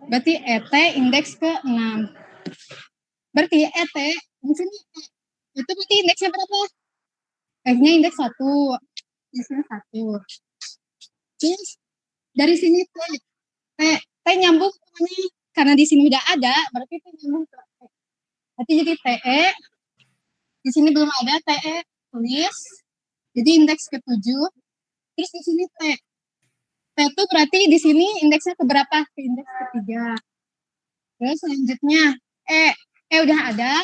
Berarti ET indeks ke-6. Berarti ET di sini itu berarti indeksnya berapa? F-nya indeks 1. Di sini 1. Terus dari sini T nyambung kemana? Karena di sini udah ada, berarti T nyambung ke T. Berarti jadi TE. Di sini belum ada TE, tulis. Jadi indeks ke-7. Terus di sini T. T itu berarti di sini indeksnya ke berapa? Ke indeks ke-3. Terus selanjutnya E. E udah ada.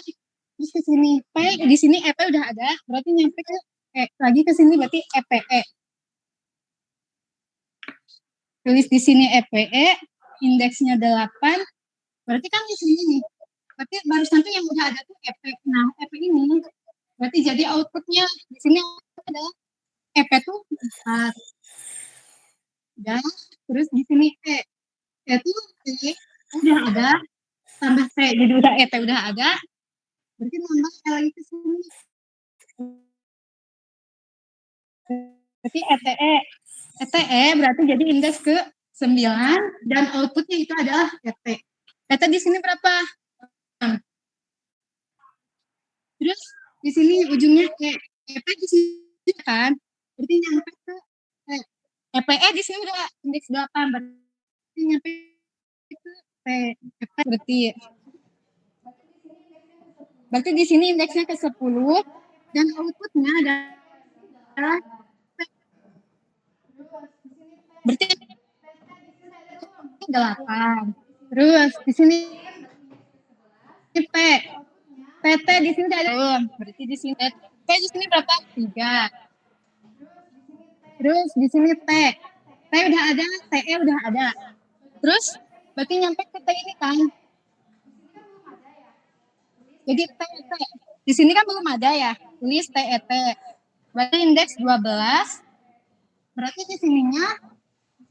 Terus ke sini P, di sini EP udah ada, berarti nyampe ke E. Lagi ke sini berarti EPE. Tulis di sini EPE, indeksnya 8. Berarti kan di sini nih. Berarti barusan tuh yang udah ada tuh EP. Nah, EP ini berarti jadi outputnya di sini ada EP tuh 4. Dan terus di sini E. E tuh E udah ada, tambah T. Jadi udah EP udah ada. Berarti nambah E lagi ke sini. Berarti ETE. ETE berarti jadi indeks ke 9 dan outputnya itu adalah ET. ET di sini berapa? Terus di sini ujungnya E. EP di sini kan? Berarti nyampe ke E. EPE di sini udah indeks 8. Berarti nyampe ke T. EP berarti di sini indeksnya ke 10 dan outputnya adalah berarti 8. Terus di sini P. PT di sini ada. Berarti di sini P di sini berapa? 3. Terus di sini T. T udah ada, TE udah ada. Terus berarti nyampe ke T ini kan. Jadi TET. Di sini kan belum ada ya. Tulis TET. Berarti indeks 12. Berarti di sininya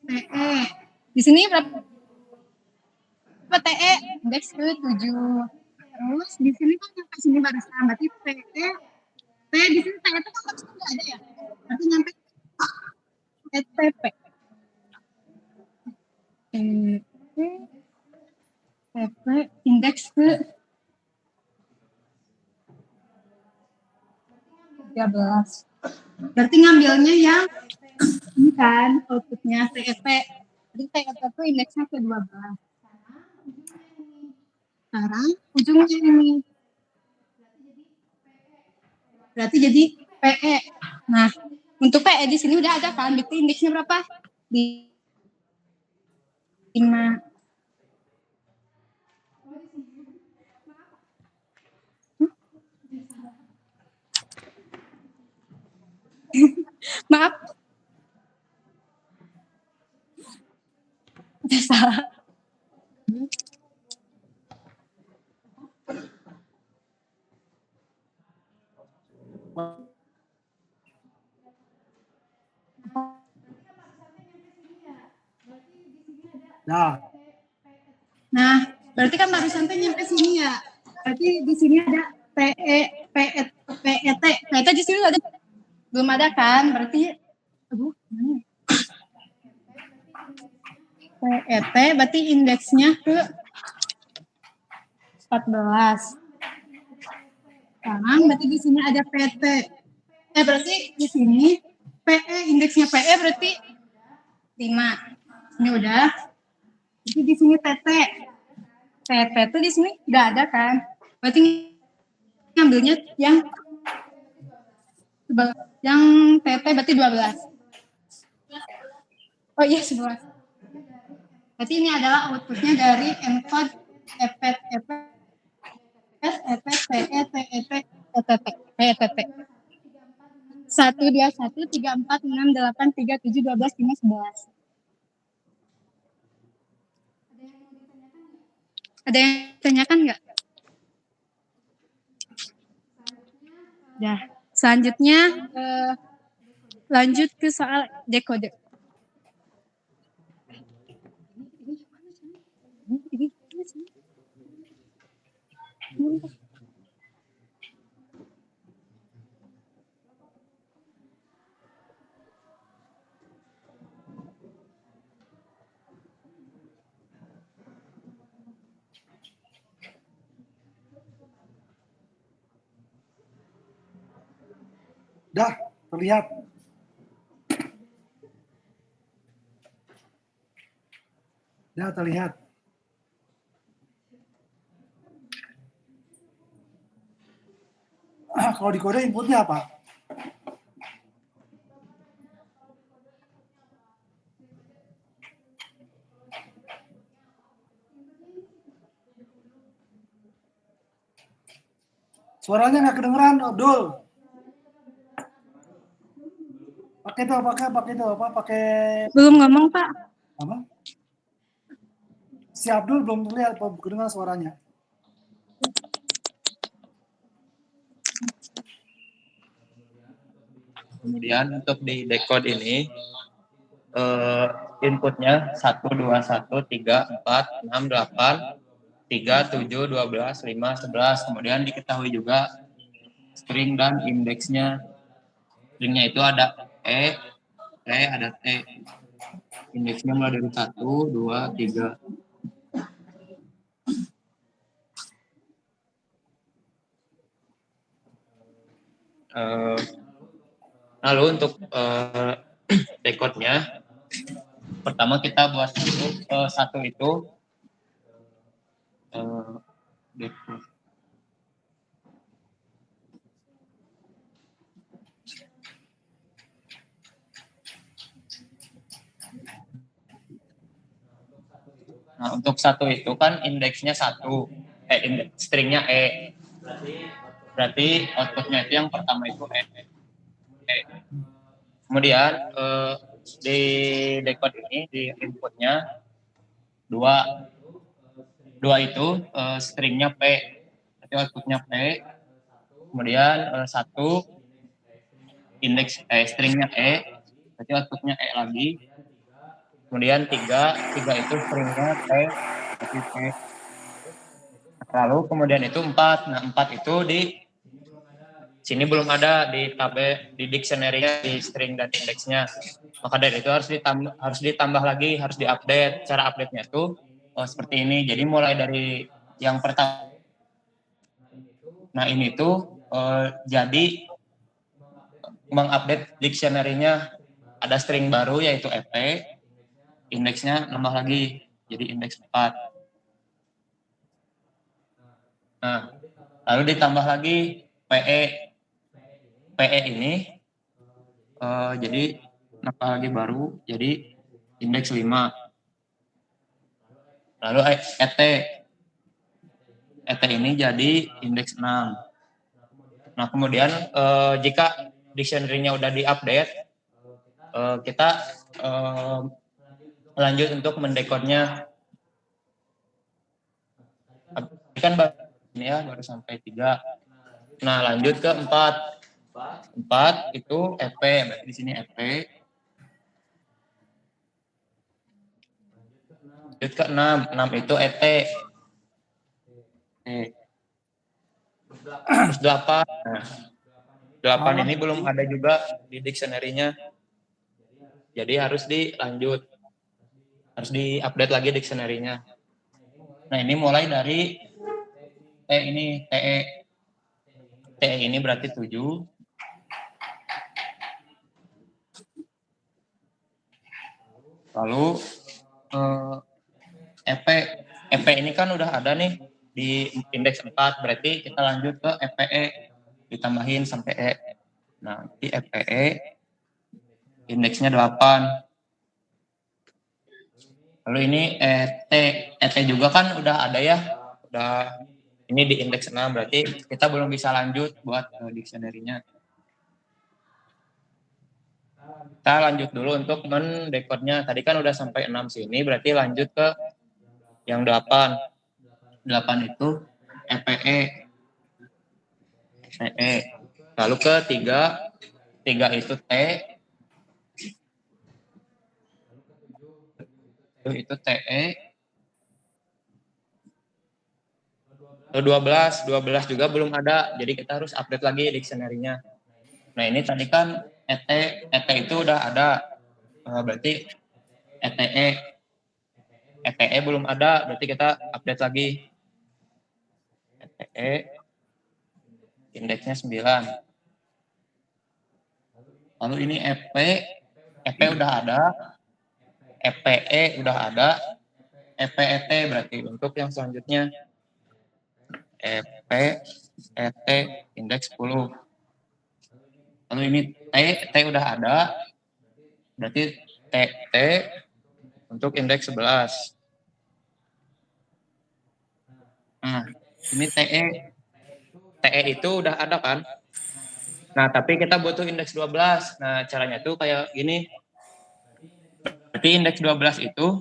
TE. Di sini berapa TE? Indeks ke-7. Terus di sini kan nyampe sini barusan. Berarti TE. T di sini TE itu kan barusan nggak ada ya. Berarti nyampe STP. TP indeks ke 13. Berarti ngambilnya yang ini kan outputnya TEP. Jadi TEP itu indeksnya ke 12. Sekarang ujungnya ini. Berarti jadi PE. Nah, untuk PE di sini udah ada kan? Berarti indeksnya berapa? 5. Maaf. Udah salah. Nah, berarti kan barusan tuh nyampe sini ya. Berarti di sini ada PE, PET, PET. PET di sini ada belum ada kan? Berarti aduh, PET berarti indeksnya ke 14. Sekarang berarti di sini ada PT. Berarti di sini PE indeksnya PE berarti 5. Ini udah. Jadi di sini TT. TT itu di sini udah ada kan? Berarti ngambilnya yang TT berarti 12. Oh iya 11. Berarti ini adalah outputnya dari encode EPET EPET EPET TE TET TTT PETT. 1 2 1 3 4 6 8 3 7 12 5 11. Ada yang tanyakan nggak? Ya, selanjutnya lanjut ke soal dekode. Dah, terlihat. Dah terlihat. Kalau di kode inputnya apa? Suaranya nggak kedengeran, Abdul. Pakai itu, pakai Belum ngomong, Pak. apa? Si Abdul belum terlihat, kedengeran suaranya. Kemudian untuk di decode ini inputnya 1, 2, 1, 3, 4, 6, 8, 3, 7, 12, 5, 11. Kemudian diketahui juga string dan indeksnya. Stringnya itu ada E, ada T. Indeksnya mulai dari 1, 2, 3. Lalu untuk decode-nya, pertama kita buat satu itu nah untuk satu itu kan indeksnya 1, stringnya E, berarti outputnya itu yang pertama itu E. Kemudian di decode ini di inputnya 2 itu stringnya P, berarti outputnya P. Kemudian 1 indeks stringnya E, berarti outputnya E lagi. Kemudian 3 itu stringnya T, berarti T. Lalu kemudian itu 4. Nah, 4 itu di sini belum ada di di dictionary-nya, di string dan indeksnya. Maka dari itu harus ditambah lagi, harus diupdate. Cara update-nya itu seperti ini. Jadi mulai dari yang pertama. Nah, ini tuh jadi mengupdate dictionary-nya, ada string baru yaitu EP, indeksnya nambah lagi jadi indeks 4. Nah, lalu ditambah lagi PE. PE ini jadi nambah lagi baru jadi indeks 5. Lalu ET ini jadi indeks 6. Nah, kemudian jika dictionary-nya udah diupdate, kita lanjut untuk mendekode-nya. Kan ini ya baru sampai 3. Nah, lanjut ke 4. 4 itu EP, berarti di sini EP. Lanjut ke 6. 6 itu ET. Terus 8. Nah, 8 ini belum ada juga di dictionary-nya. Jadi harus dilanjut. Harus diupdate lagi dictionary-nya. Nah, ini mulai dari T ini, TE. TE ini berarti 7. Lalu EP ini kan udah ada nih di indeks 4, berarti kita lanjut ke EPE, ditambahin sampai E. Nah, di EPE indeksnya 8. Lalu ini ET juga kan udah ada ya, udah ini di indeks 6, berarti kita belum bisa lanjut buat dictionary-nya. Kita lanjut dulu untuk mendekode-nya. Tadi kan udah sampai 6 sini, berarti lanjut ke yang 8. 8 itu EPE. Lalu ke 3 itu T. Itu TE. 12 juga belum ada, jadi kita harus update lagi dictionary-nya. Nah, ini tadi kan ET itu udah ada, berarti ETE belum ada, berarti kita update lagi. ETE indeksnya 9. Lalu ini EP udah ada, EPE udah ada, EPET berarti untuk yang selanjutnya. EPET indeks 10. Lalu ini T udah ada, berarti TT untuk indeks 11. Nah, ini TE itu udah ada kan? Nah, tapi kita butuh indeks 12. Nah, caranya tuh kayak gini. Berarti indeks 12 itu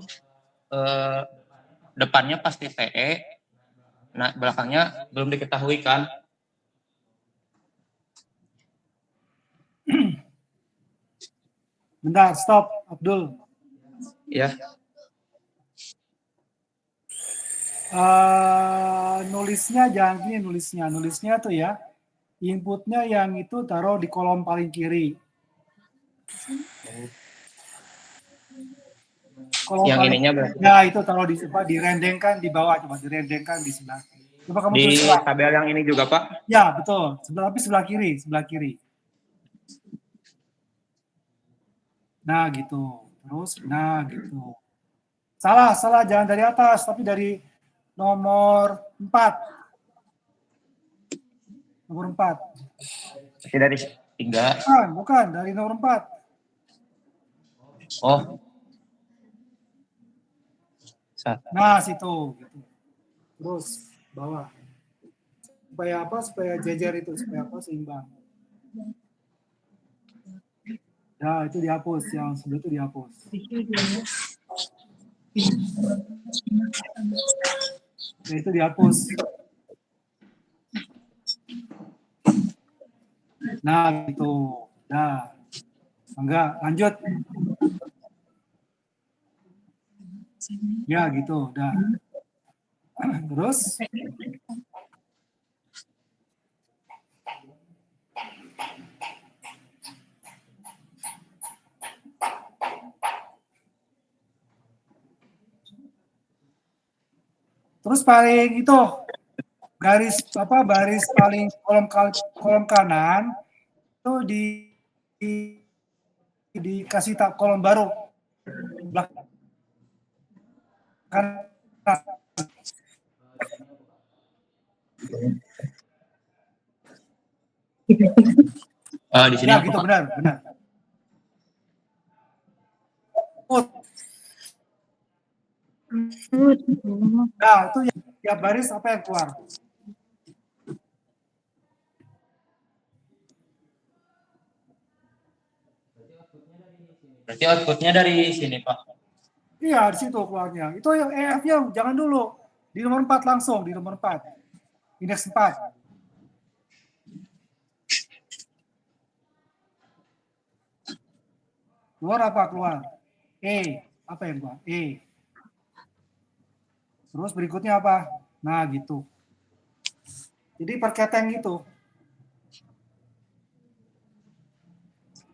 depannya pasti TE, nah belakangnya belum diketahui kan? Bentar, stop, Abdul. Ya, Nulisnya jangan gini nulisnya tuh ya. Inputnya yang itu taruh di kolom paling kiri. Kolom yang paling ininya berarti ya itu taruh direndengkan di bawah, coba direndengkan di sebelah. Coba kamu di tulis sebelah. tabel yang ini juga, Pak? Ya, betul. Tapi sebelah kiri. Nah, gitu. Terus, nah gitu. Salah, jangan dari atas, tapi dari nomor 4. Nomor 4. Berarti dari 3. Bukan, dari nomor 4. Oh. 1. Nah, situ gitu. Terus bawah. Supaya apa? Supaya jajar itu, supaya apa? Seimbang. Nah, itu dihapus, yang sebelah itu dihapus. Nah, itu dihapus. Nah, gitu. Nah, enggak, lanjut. Ya, gitu, udah. Terus? Terus paling itu garis baris paling kolom kanan itu dikasih kolom baru belakang kanan. Di sini Ya apa, gitu, Pak? benar. Nah, itu ya baris apa yang keluar? Berarti outputnya dari sini, Pak. Iya, di situ keluarnya. Itu yang EF-nya jangan dulu. Di nomor 4 langsung, di nomor 4. Indeks 4. Keluar apa keluar? Apa yang keluar? Terus berikutnya apa? Nah, gitu. Jadi perketeng gitu.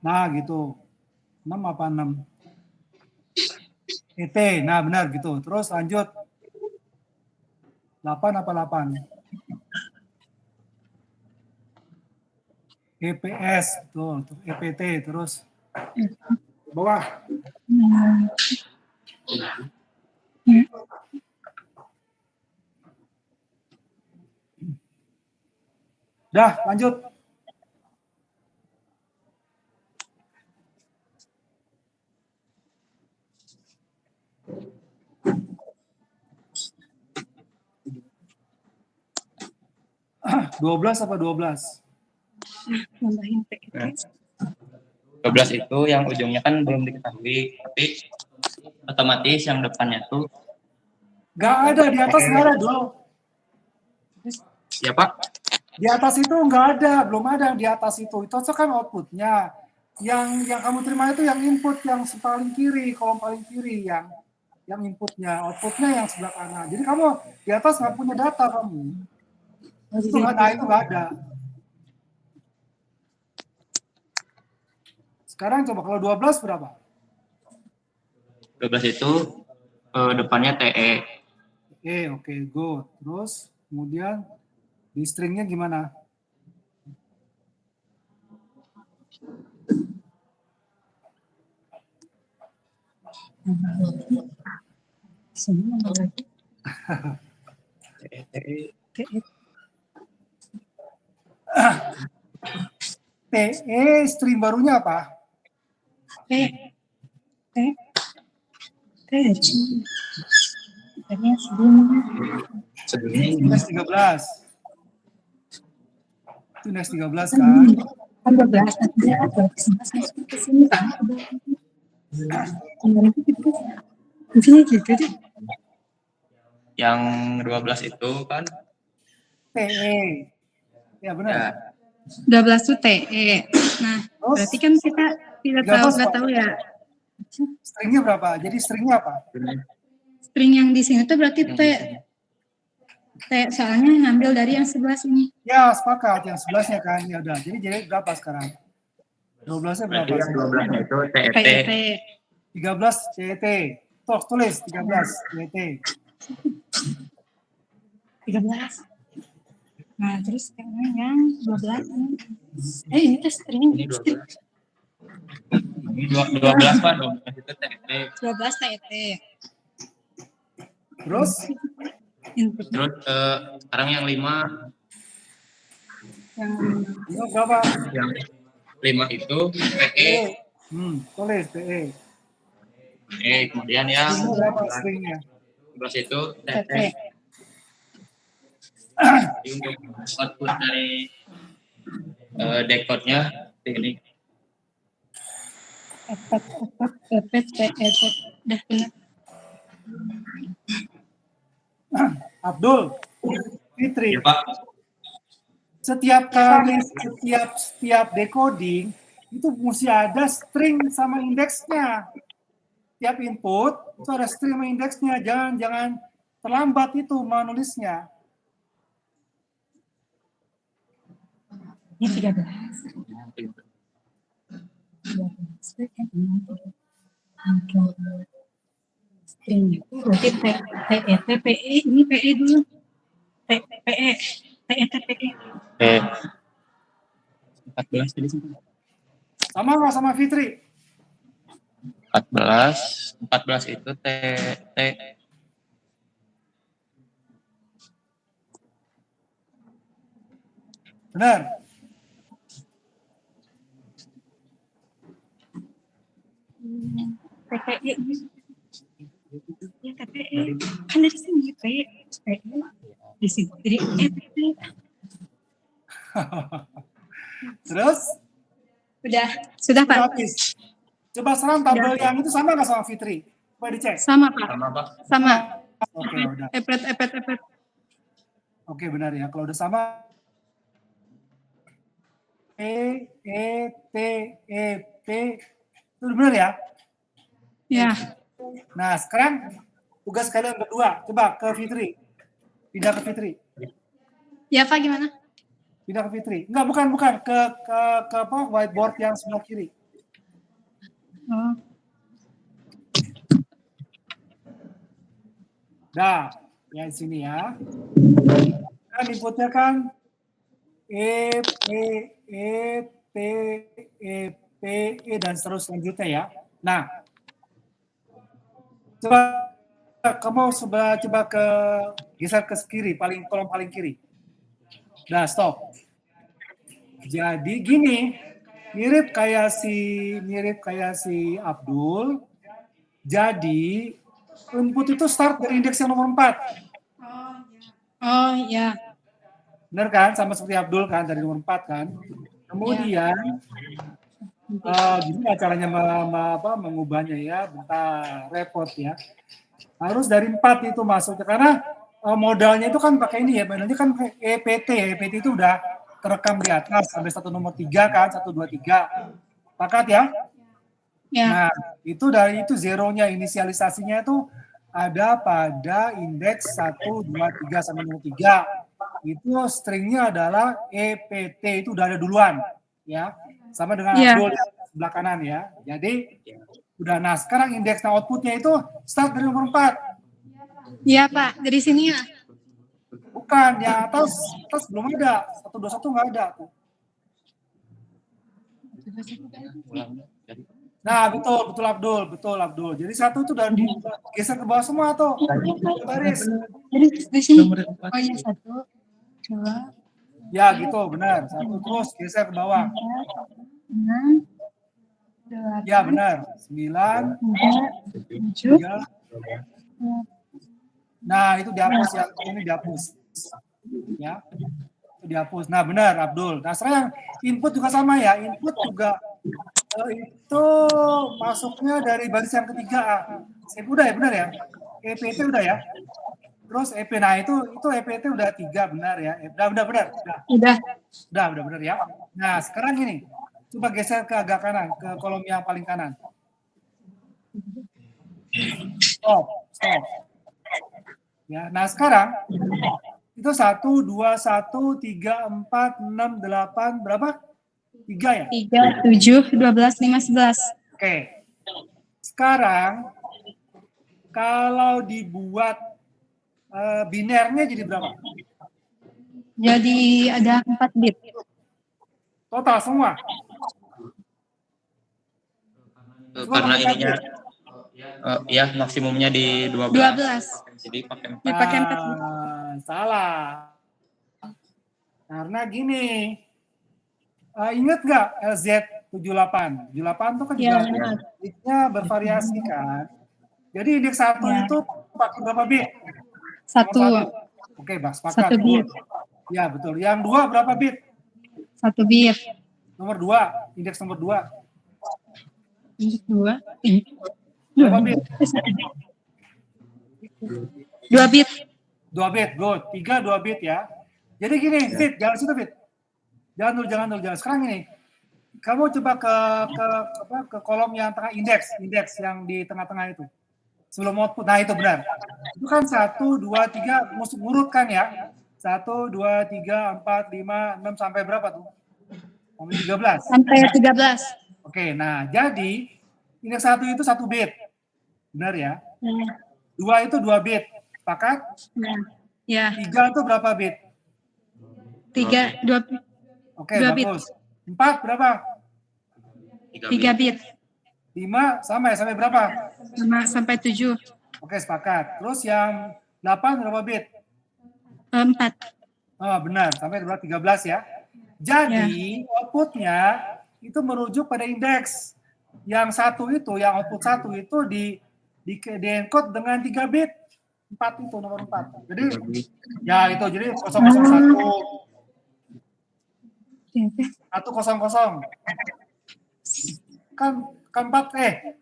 Nah, gitu. 6 apa 6? ET, nah benar gitu. Terus lanjut. 8 apa 8? EPS, tuh, EPT, terus bawah. Dah, lanjut. Ah, 12 apa 12? Nambahin PET. 12 itu yang ujungnya kan belum diketahui, tapi otomatis yang depannya tuh Nggak ada, di atas nggak ada dulu. ya, Pak? Di atas itu nggak ada, belum ada di atas itu. Itu kan outputnya. Yang kamu terima itu yang input yang paling kiri, kolom paling kiri yang inputnya, outputnya yang sebelah kanan. Jadi kamu di atas nggak punya data kamu. Itu nggak ada. Sekarang coba kalau 12 berapa? 12 itu depannya TE. Oke, good. Terus kemudian di stringnya gimana? Semua lagi. TE string barunya apa? Sebelumnya Index 13. Itu index 13 kan? 13. yang 12 itu kan TE. Ya benar. ya 12 tuh TE. Nah, Terus berarti kan kita tidak tahu, 13 nggak Pak. tahu ya. Stringnya berapa? Jadi stringnya apa? String yang di sini tuh berarti T. Soalnya ngambil dari yang 11 ini. Ya sepakat, yang 11-nya kan. Ya udah, jadi berapa sekarang? 12-nya berapa? berarti yang 12-nya itu TET. TET. 13 TET. Toh, tulis 13 TET. 13. Nah, terus sekarang yang 12. Ini tuh string. Ini 12. Ini 12 Pak, 12 itu TET. 12 TET. Terus Input Terus sekarang yang 5 yang ini berapa? yang 5 itu TE. Tulis TE. Kemudian yang Stringnya berapa stringnya? 11 itu TT. TT. Jadi untuk output dari decode-nya ini TET. Udah benar. Abdul, Fitri, ya Pak. setiap kali setiap decoding itu mesti ada string sama indeksnya. Tiap input itu ada string sama indeksnya. Jangan terlambat itu menulisnya. Ini 13. String itu berarti TET, PE, ini PE dulu. PE, TET, PE. 14 jadi Sama nggak sama Fitri? 14 itu TT. Benar. TPE ini. Ya TPE. Kan dari sini PE. Di sini. Jadi TPE. Terus? Sudah Pak. Habis. Coba serang tabel yang itu sama nggak sama Fitri? Coba dicek. Sama Pak. Sama Pak. Sama. Oke, udah. Epet. Oke, benar ya. Kalau udah sama T itu udah benar ya? Ya. Nah, sekarang tugas kalian berdua. Coba ke Fitri. Pindah ke Fitri. Ya Pak, gimana? Pindah ke Fitri. Enggak, bukan. Ke apa? Whiteboard yang sebelah kiri. Oh. Nah, ya di sini ya. Kan inputnya kan P, dan selanjutnya ya. Nah, coba kamu coba geser ke kiri, kolom paling kiri. Nah, stop. Jadi gini, mirip kayak si Abdul. Jadi input itu start dari indeks yang nomor 4. Oh ya. Benar kan? Sama seperti Abdul kan, dari nomor 4 kan. Kemudian gimana caranya mengubahnya ya? Bentar, repot ya. Harus dari 4 itu masuk. Karena modalnya itu kan pakai ini ya, modalnya kan EPT. EPT itu udah terekam di atas sampai satu nomor 3 kan, 1, 2, 3. Pakat ya? Ya. Nah, itu dari itu zeronya, inisialisasinya itu ada pada indeks 1, 2, 3 sampai nomor 3. Itu stringnya adalah EPT, itu udah ada duluan ya, sama dengan Abdul sebelah kanan ya. Jadi udah, nah sekarang indeks outputnya itu start dari nomor 4. Iya Pak, dari sini ya. Bukan, yang atas belum ada, 121 nggak ada tuh. Nah, betul Abdul. Jadi 1 itu udah digeser ke bawah semua tuh. Baris. Jadi di sini. Oh iya 1, 2, Ya, gitu, benar. 1 terus geser ke bawah. 6, 8, Ya, benar. 9, 7. 3. Nah, itu dihapus ya. Ini dihapus. Ya. Itu dihapus. Nah, benar Abdul. Nah, sekarang input juga sama ya. Input juga itu masuknya dari baris yang ketiga. Udah ya, benar ya? EPT udah ya? Terus EP, nah itu EPT udah 3, benar ya? Udah benar. Udah benar ya. Nah, sekarang gini. Coba geser ke agak kanan, ke kolom yang paling kanan. Stop. Ya, nah sekarang itu 1, 2, 1, 3, 4, 6, 8, berapa? 3 ya? 3, 7, 12, 5, 11. Oke. Sekarang kalau dibuat binernya jadi berapa? Jadi ada 4 bit. Total semua? Karena ininya ya maksimumnya di 12. Jadi pakai 4. Dipakai 4 bit. Salah. Karena gini. Ingat nggak LZ78? 78 itu kan juga bitnya bervariasi kan. Jadi indeks 1 itu pakai berapa bit? 1. Oke, sepakat. 1 bit. Ya, betul. Yang 2 berapa bit? 1 bit. Nomor 2, indeks nomor 2. Indeks 2. Berapa bit? 2 bit. 2 bit, good. 3 2 bit ya. Jadi gini, Fit, jangan situ Fit. Jangan dulu. Sekarang ini, kamu coba ke kolom yang tengah indeks yang di tengah-tengah itu. Sebelum output, nah itu benar. Itu kan 1, 2, 3, mesti ngurut kan ya. 1, 2, 3, 4, 5, 6, sampai berapa tuh? Sampai 13. Sampai 13. Oke, nah jadi indeks 1 itu 1 bit. Benar ya? 2 itu 2 bit. Sepakat? Ya. 3 itu berapa bit? 2 bit. Oke, bagus. 4 berapa? 3 bit. 5 sama ya, sampai berapa? Sampai 7. Oke, sepakat. Terus yang 8 berapa bit? 4. Oh, benar, sampai berapa? 13 ya. Jadi, outputnya itu merujuk pada indeks. Yang 1 itu, yang output 1 itu di-encode dengan 3 bit. 4 itu, nomor 4. Jadi, ya itu, jadi 001. 100 kan 4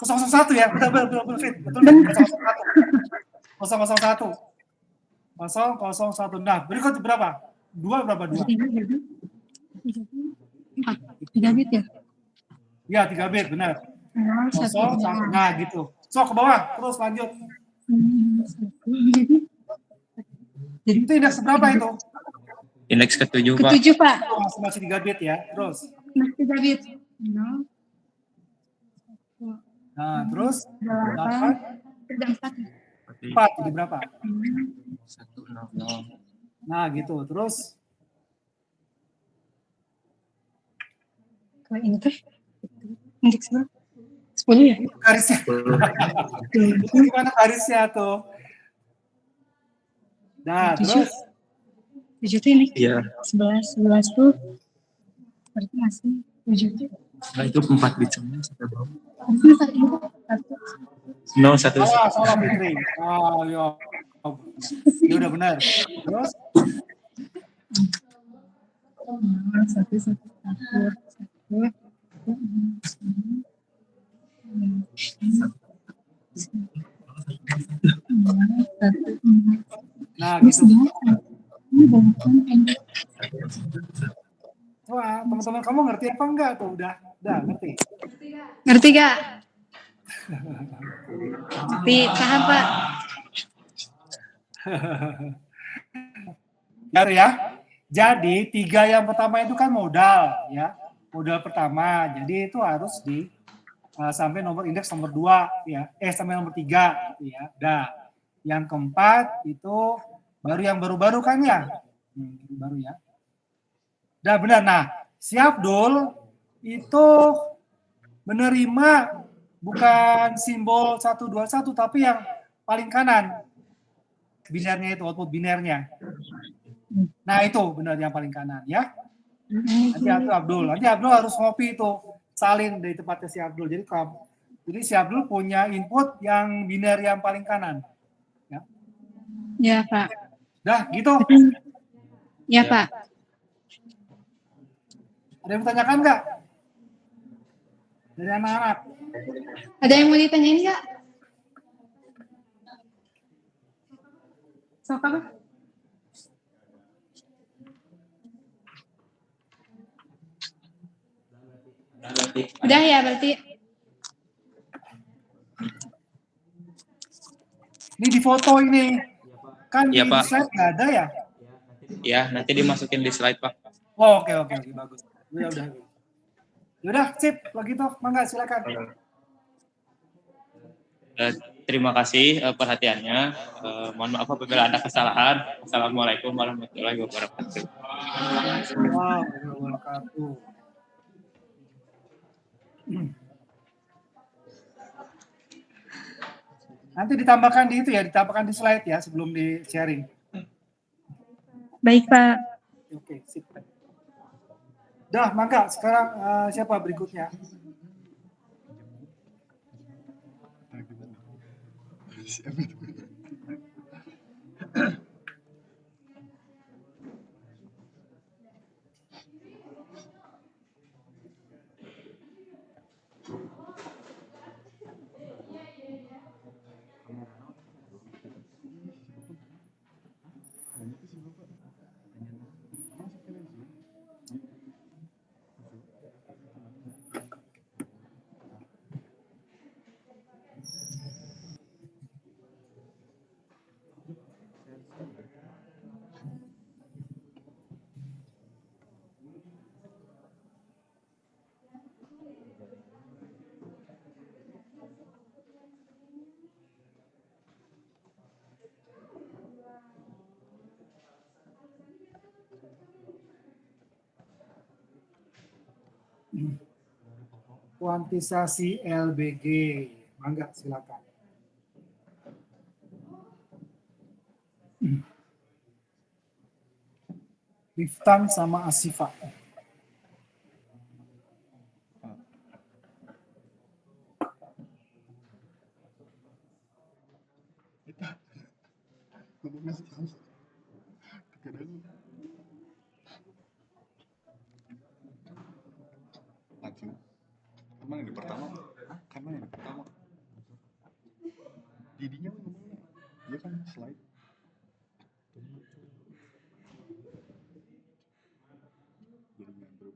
001 ya, betul Fit, betul 001. 001. Nah, berikut berapa? 2 berapa? 2? 3 bit ya? Ya, 3 bit, benar. 0, 1. Nah, gitu. So, ke bawah, terus lanjut. Itu indeks berapa itu? Indeks ke-7, Pak. Ke-7, Pak. Masih 3 bit ya, terus. Masih 3 bit. 0. Nah, terus 8. 4 jadi berapa? 100. Nah, gitu. Terus kalau ini teh indeks berapa? 10 ya? Garisnya. Itu gimana garisnya tuh? Nah, 7. terus 7 tuh ini. Iya. 11 tuh berarti masih 7 tuh. Nah, itu 4 bit semua sampai bawah. Harusnya 1. 0, 1. salah Fitri. Oh, ya. Ya udah benar. Terus 1. nah gitu. Wah, teman-teman kamu ngerti apa enggak tuh? Udah ngerti. Ngerti gak? Ngerti, paham Pak? Ya. Jadi 3 yang pertama itu kan modal ya. Modal pertama. Jadi itu harus sampai nomor indeks nomor 2 ya. Sampai nomor 3 gitu ya. Udah. Yang keempat itu baru yang baru-baru kan ya. Baru ya. Udah benar. Nah, si Abdul itu menerima bukan simbol 121 tapi yang paling kanan. Binernya itu, output binernya. Nah itu benar yang paling kanan ya. Nanti Abdul harus ngopi itu salin dari tempatnya si Abdul. Jadi si Abdul punya input yang biner yang paling kanan. Ya Pak. Dah gitu. Ya Pak. Ada yang bertanyakan nggak? Dari anak-anak. Ada yang mau ditanyain nggak? Sok apa? Udah ya berarti. Ini di foto ini. Kan Iya, di Pak. slide nggak ada ya? Ya, nanti dimasukin di slide, Pak. Oh, oke, bagus. Udah. Yaudah, sip. Lagi tuh, mangga silakan. Terima kasih perhatiannya. Mohon maaf apabila ada kesalahan. Assalamualaikum warahmatullahi wabarakatuh. Nanti ditambahkan di itu ya, ditambahkan di slide ya sebelum di sharing. Baik Pak. Oke, sip. Dah, mangga. Sekarang siapa berikutnya? Kuantisasi LBG. Mangga, silakan. Riftan sama Asifa. Langsung. Emang yang pertama? Karena yang pertama. Jadinya ngomongnya, dia kan slide. Jadinya bro.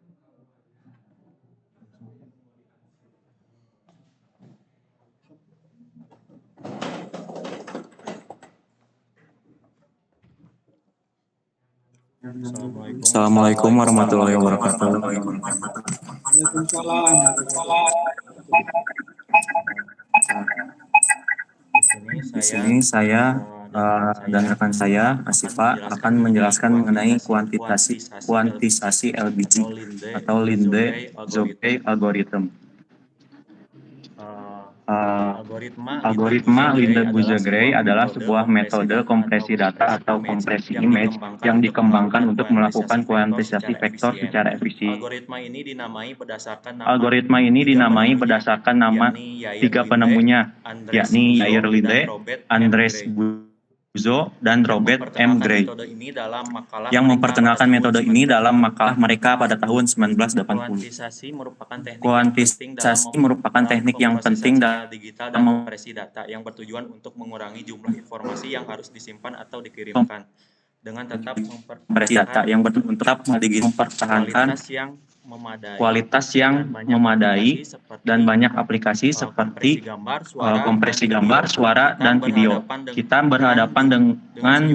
Assalamualaikum warahmatullahi wabarakatuh. Di sini saya dan rekan saya, Asifa, akan menjelaskan mengenai kuantisasi LBG atau Linde-Zobey algorithm. Algoritma Linde-Buzet-Gray adalah sebuah metode kompresi data atau kompresi image yang dikembangkan untuk melakukan kuantisasi vektor secara efisien. Algoritma ini dinamai berdasarkan nama tiga penemunya, yakni Yair Linde, Andres Buzot, dan Robert M. Gray, yang memperkenalkan metode ini dalam makalah mereka pada tahun 1980. Kuantisasi merupakan teknik yang penting dalam kompresi data yang bertujuan untuk mengurangi jumlah informasi yang harus disimpan atau dikirimkan dengan tetap mempertahankan kualitas yang memadai dan banyak aplikasi seperti kompresi gambar, suara, dan video. Kita berhadapan dengan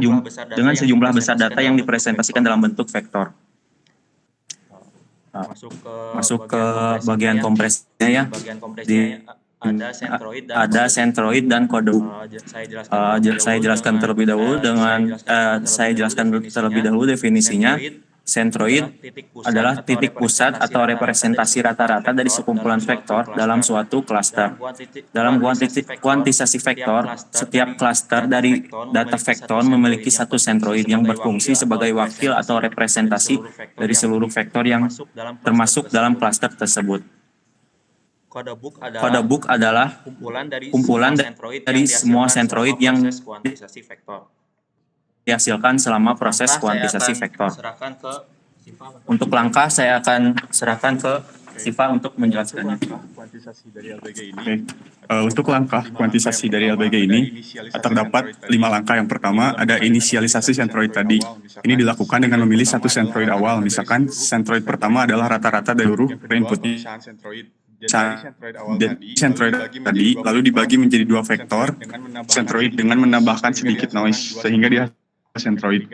sejumlah besar data yang dipresentasikan dalam bentuk vektor. Masuk ke bagian kompresinya ya. Ada centroid dan kode. Saya jelaskan terlebih dahulu definisinya. Sentroid adalah titik pusat atau representasi rata-rata dari sekumpulan vektor dalam suatu klaster. Dalam kuantisasi vektor, setiap klaster dari data vektor memiliki satu sentroid yang berfungsi sebagai wakil atau representasi dari seluruh vektor yang termasuk dalam klaster tersebut. Codebook adalah kumpulan dari semua sentroid yang dihasilkan selama proses kuantisasi vektor. Untuk langkah saya akan serahkan ke Siva untuk menjelaskannya. Kuantisasi dari LBG ini. Untuk langkah kuantisasi dari LBG ini terdapat 5 langkah. Yang pertama ada inisialisasi sentroid tadi. Ini dilakukan dengan memilih satu sentroid awal. Misalkan sentroid pertama adalah rata-rata dari seluruh inputnya. Sentroid tadi lalu dibagi menjadi 2 vektor sentroid dengan menambahkan sedikit noise sehingga dia sentroid.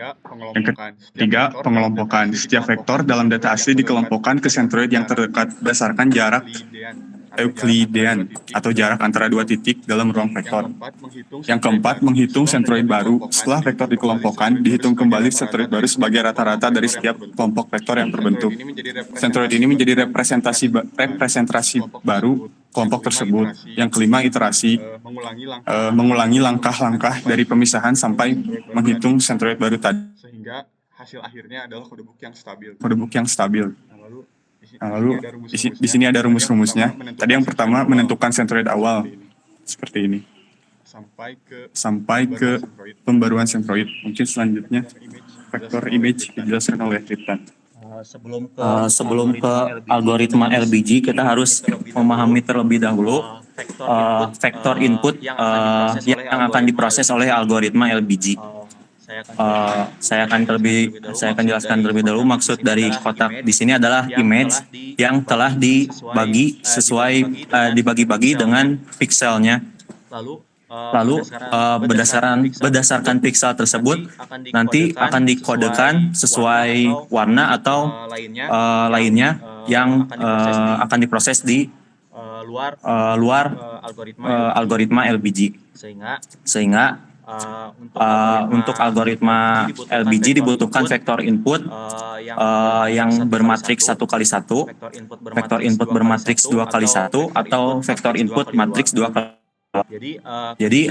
Yang ketiga, pengelompokan. Setiap vektor dalam data asli dikelompokkan ke sentroid yang terdekat berdasarkan jarak Euclidean atau jarak antara 2 titik dalam ruang vektor. Yang keempat, menghitung sentroid baru. Setelah vektor dikelompokkan, dihitung kembali sentroid baru sebagai rata-rata dari setiap kelompok vektor yang terbentuk. Sentroid ini menjadi representasi baru kelompok tersebut. Yang kelima, iterasi. Mengulangi langkah-langkah dari pemisahan sampai menghitung sentroid baru tadi. Sehingga hasil akhirnya adalah kodebook yang stabil. Lalu di sini ada rumus-rumusnya. Tadi yang pertama menentukan sentroid awal seperti ini. Sampai ke pembaruan sentroid. Mungkin selanjutnya vektor image dijelaskan oleh Riptan. Sebelum ke algoritma LBG, kita harus memahami terlebih dahulu vektor input yang akan diproses oleh algoritma LBG. Saya akan jelaskan terlebih dahulu maksud dari kotak di sini adalah image yang telah dibagi-bagi dengan pixelnya. Lalu berdasarkan pixel tersebut nanti akan dikodekan sesuai warna atau lainnya yang akan diproses di luar algoritma LBG. Sehingga untuk algoritma LBG dibutuhkan vektor input yang bermatriks 1x1, vektor input bermatriks 2x1, atau vektor input matriks 2x2. Jadi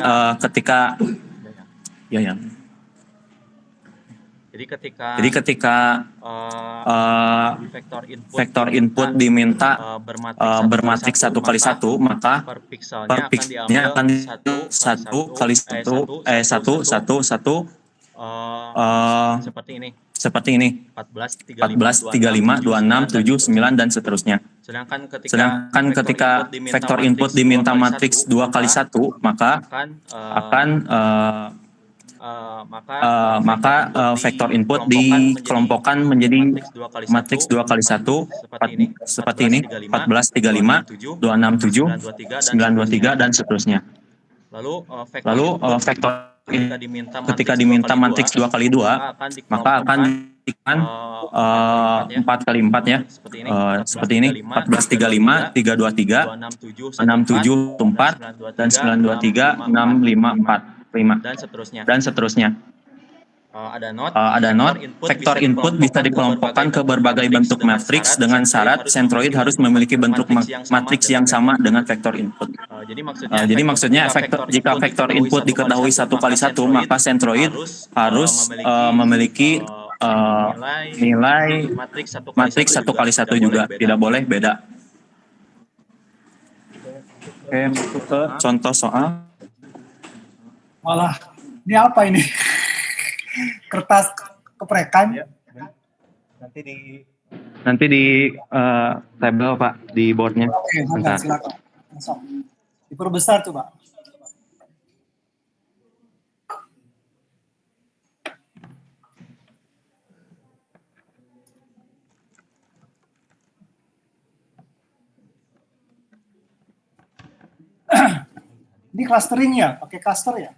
ketika vektor input diminta bermatriks 1x1, maka per pixelnya akan 1x1 seperti ini 14, 35, 26, 7, 9 dan seterusnya. Sedangkan ketika vektor input diminta matriks 2x1, maka vektor input dikelompokkan menjadi matriks 2x1 seperti ini 14, 35, 26, 7, 9, 23 dan seterusnya. Lalu vektor ketika diminta matriks 2x2, maka akan diberikan 4x4 ya, seperti ini 14, 35, 323, 67, 4, dan 923, 6, 5, 4, 5, dan seterusnya. Ada not, vektor input bisa dikelompokkan ke berbagai bentuk matriks dengan syarat sentroid harus memiliki bentuk matriks yang sama dengan vektor input. Jadi maksudnya jika vektor input diketahui 1x1, maka sentroid harus memiliki nilai matriks 1x1 juga, tidak boleh beda. Oke, masuk ke contoh soal. Malah, ini apa ini? Kertas keprekan. Nanti di tabel Pak, di boardnya. Oke, silakan. Diperbesar tuh Pak. Ini clustering ya, pakai cluster ya?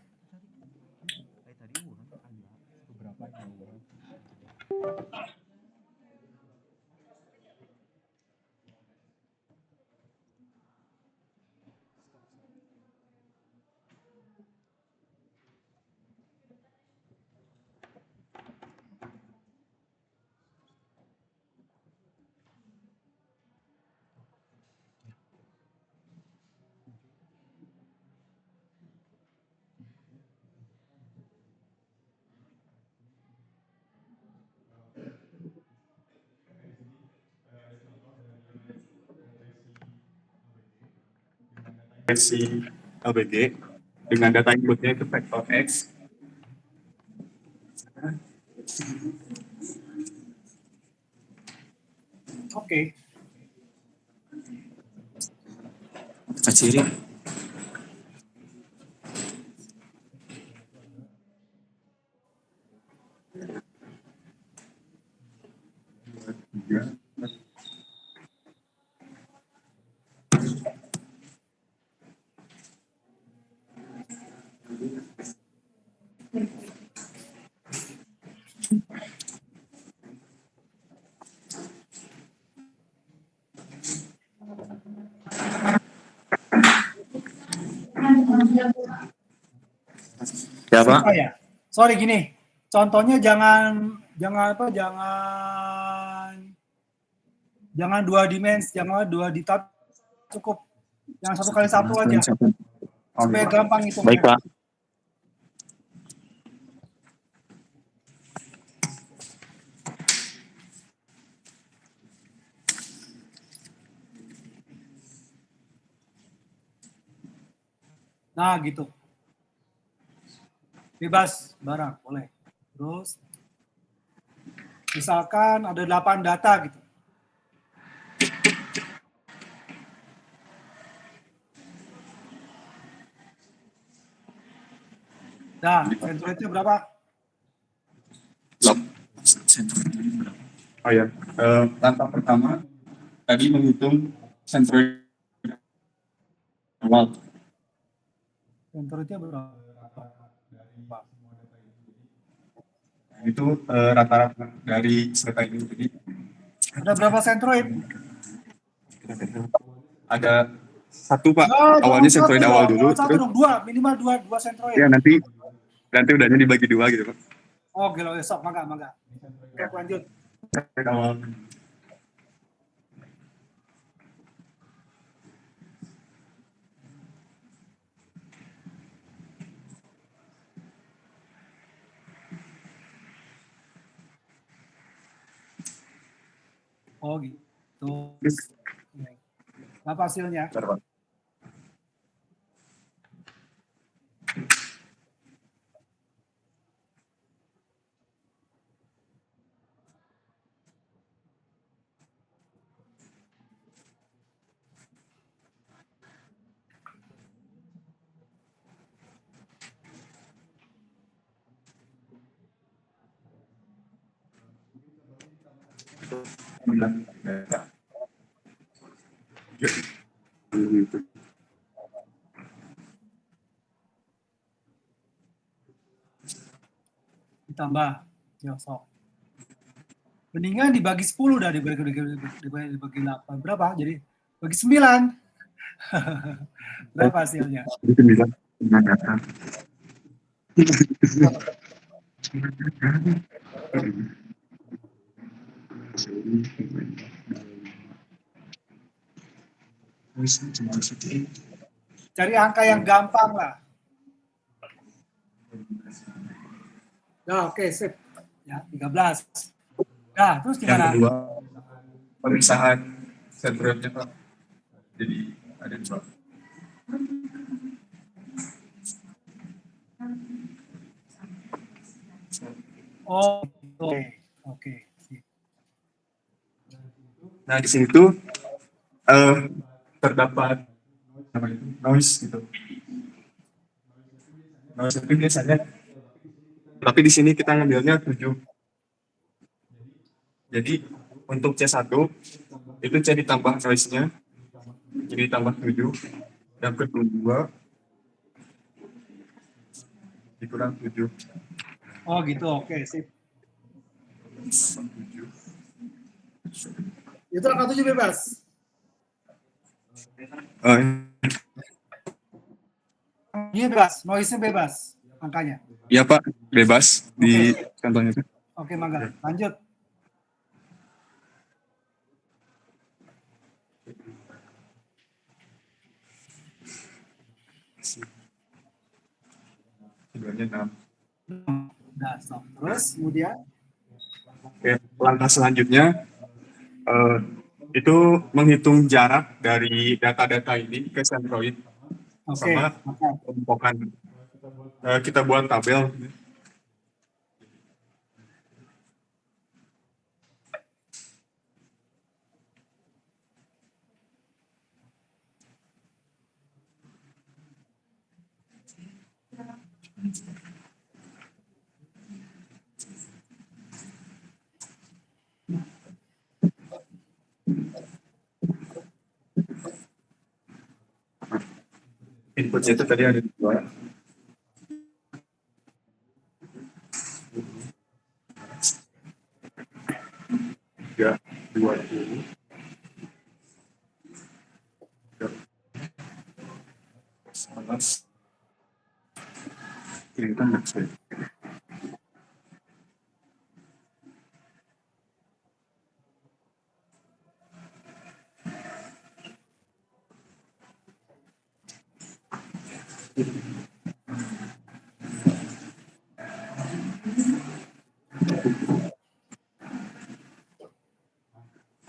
versi LBG dengan data inputnya itu vektor X. Oke. Kaciri. Ya, Pak. Oh ya. Sorry gini. Contohnya jangan dua dimensi, jangan dua ditat, cukup yang 1x1 aja. Supaya gampang hitungnya. Baik, Pak. Nah, gitu. Bebas barang, boleh. Terus, misalkan ada 8 data gitu. Nah, centroidnya berapa? Oh ya, langkah pertama tadi menghitung centroid awal. Centroidnya berapa? Itu rata-rata dari data ini. Jadi Ada berapa centroid? ada satu, Pak. Awalnya centroid awal dulu. Satu Terus dong, minimal dua centroid. ya nanti udahnya dibagi dua gitu, Pak. Oh, gila, sok, mangga. Oke, lanjut. Centroid awal. Oh, gitu. Apa hasilnya? Ditambah, ya sok. Mendingan dibagi 10 dah, dibagi 8. Berapa? Jadi bagi 9. Berapa hasilnya? 9 data. Cari angka yang gampang lah. Nah, oke, sip. Ya, 13. Nah, terus gimana? Yang kedua, pemisahan centroidnya, Pak. Jadi ada dua. Oh, oke. Nah, di sini tuh terdapat noise gitu. Noise itu biasanya, tapi di sini kita ngambilnya 7. Jadi untuk C1 itu C ditambah noise-nya, jadi ditambah 7. Yang kedua dikurang 7. Oh gitu, oke, sip. Itu angka 7 bebas. Ini bebas, noise-nya bebas angkanya. Iya, Pak, bebas di contohnya itu. Oke, mangga. Lanjut. Keduanya 6. Nah, stop. Terus kemudian Oke, langkah selanjutnya itu menghitung jarak dari data-data ini ke centroid. Oke. sama kelompokan. Kita buat tabel. Inputnya itu tadi ada 2. Ya, 20. Ini kan maksudnya.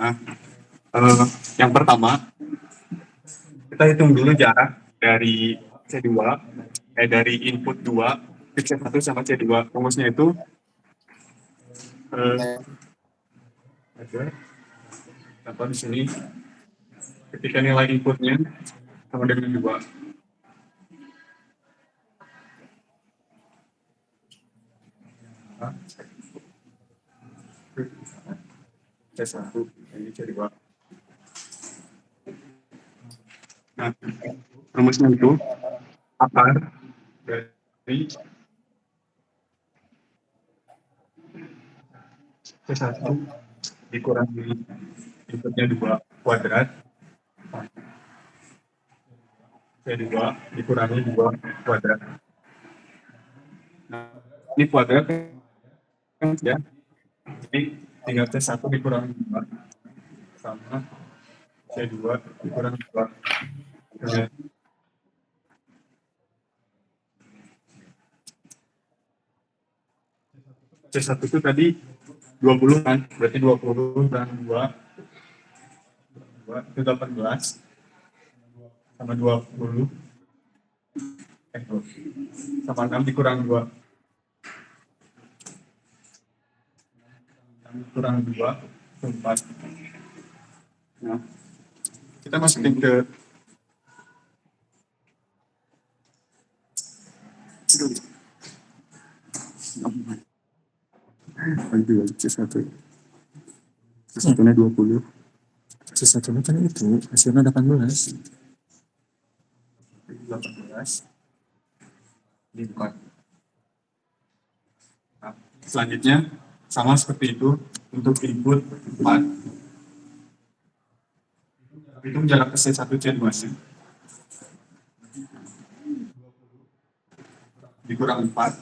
Nah, yang pertama, kita hitung dulu jarak dari C2, dari input 2 ke C1 sama C2. Rumusnya itu ada apa di sini? Ketika nilai inputnya sama dengan 2. C1, ini C2. Nah, rumusnya itu akar dari C1 dikurangi inputnya 2 kuadrat, C2 dikurangi 2 kuadrat. Nah, ini kuadrat kan ya, jadi tinggal C1 dikurangi 2 sama C2 dikurangi 2. C1 itu tadi 20 kan, berarti 20 dan 2 itu 18 sama 20 sama 6 dikurang 2 kurang 2 4. Nah, kita masukin ke C1 C1-nya 20, C1-nya kan itu hasilnya 18 di 4. Nah, selanjutnya sama seperti itu untuk input 4. Hitung jarak ke C1 C2 nya dikurang 4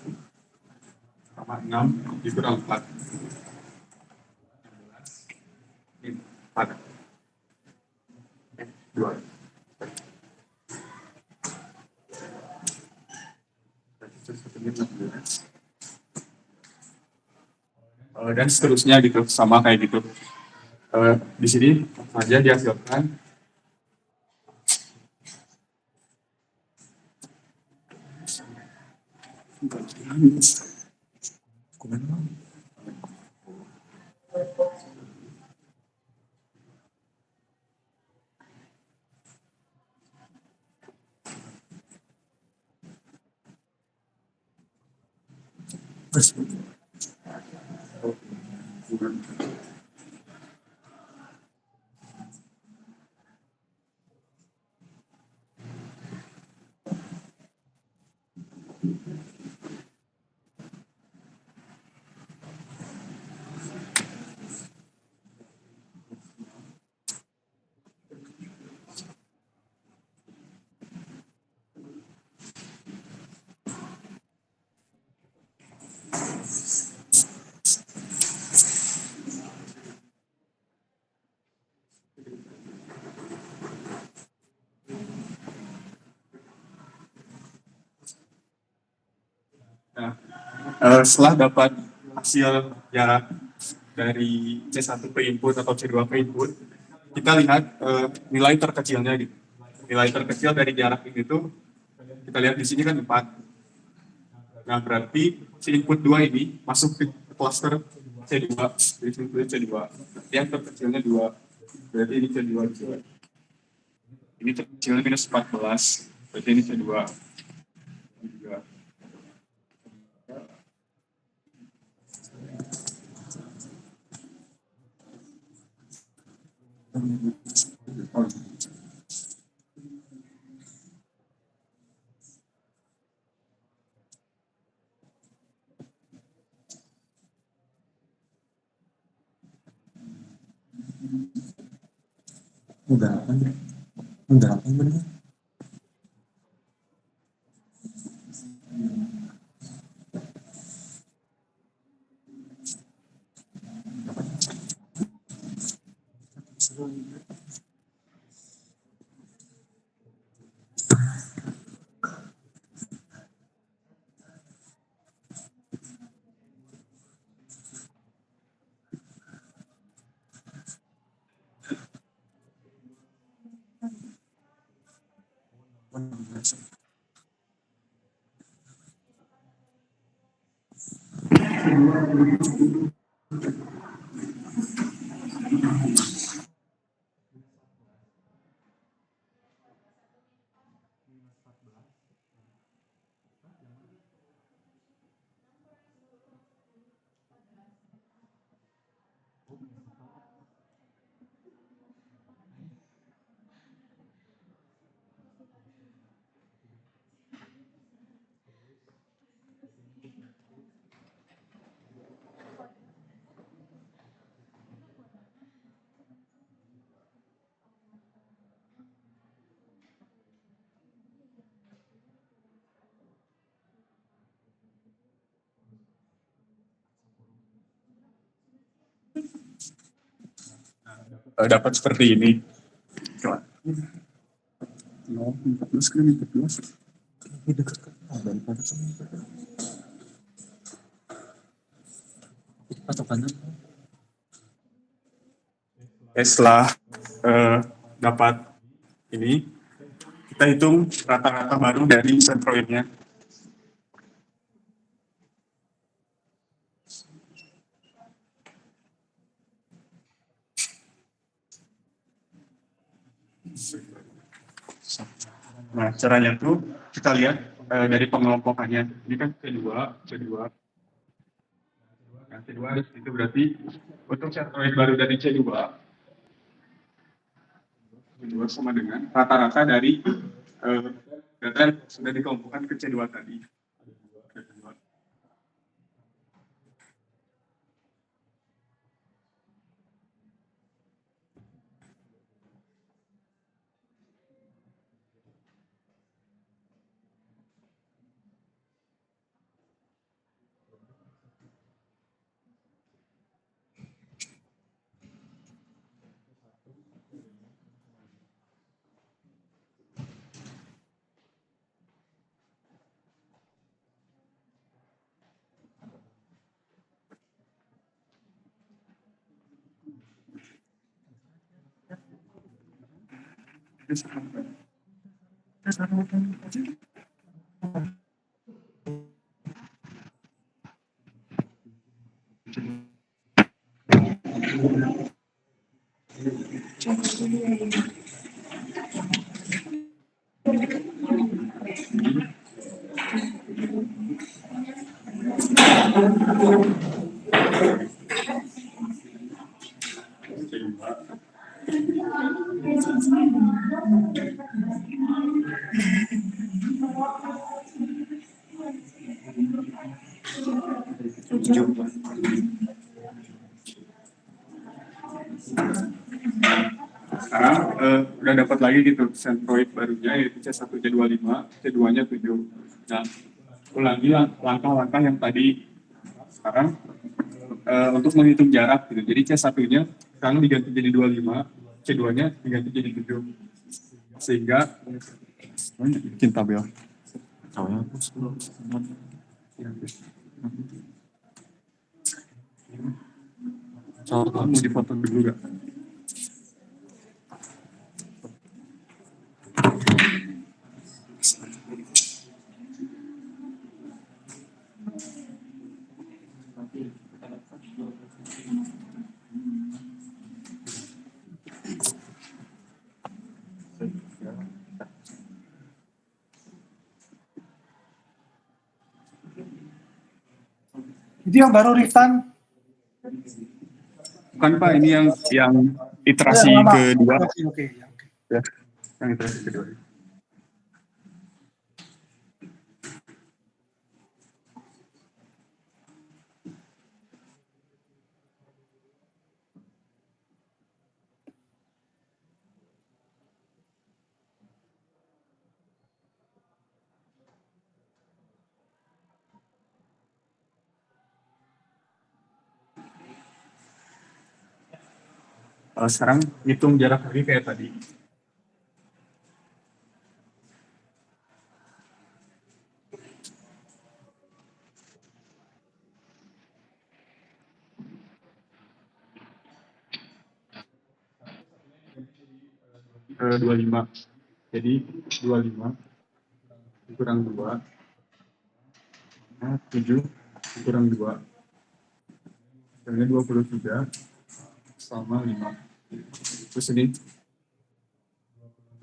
sama 6 dikurang 4. 4 2. Dan seterusnya gitu, sama kayak gitu. Di sini saja dihasilkan setelah dapat hasil jarak dari C1 ke input atau C2 ke input, kita lihat nilai terkecilnya gitu. Nilai terkecil dari jarak ini tuh kita lihat di sini kan 4. Nah, berarti si input 2 ini masuk ke cluster C2, jadi sebetulnya C2. Yang terkecilnya 2, berarti ini C2 juga. Ini terkecilnya minus 14, berarti ini C2. Ini juga. Udah apa bener? Dapat seperti ini. Coba. 14 kan 14. Ini dekat kan daripada patokannya. Setelah dapat ini, kita hitung rata-rata baru dari centroidnya. Nah, caranya tuh kita lihat dari pengelompokannya. Ini kan C2. Nah, C2 itu berarti untuk centroid baru dari C2 sama dengan rata-rata dari data yang sudah dikelompokkan ke C2 tadi. Sekarang udah dapat lagi gitu centroid barunya yaitu C1, C25, C2-nya 7. Nah, ulangi langkah-langkah yang tadi. Sekarang untuk menghitung jarak gitu. Jadi C1-nya sekarang diganti jadi 25, C2-nya diganti jadi 7. Sehingga bikin tabel. Mau difoto dulu gak? Itu yang baru Riftan. Bukan Pak, ini yang iterasi yang lama. kedua. Oke. Ya, yang iterasi kedua. Sekarang hitung jarak lagi kayak tadi. Ke 25. Jadi 25 dikurang 2. Nah, 7 dikurang 2. Hasilnya 23 sama 5. Terus ini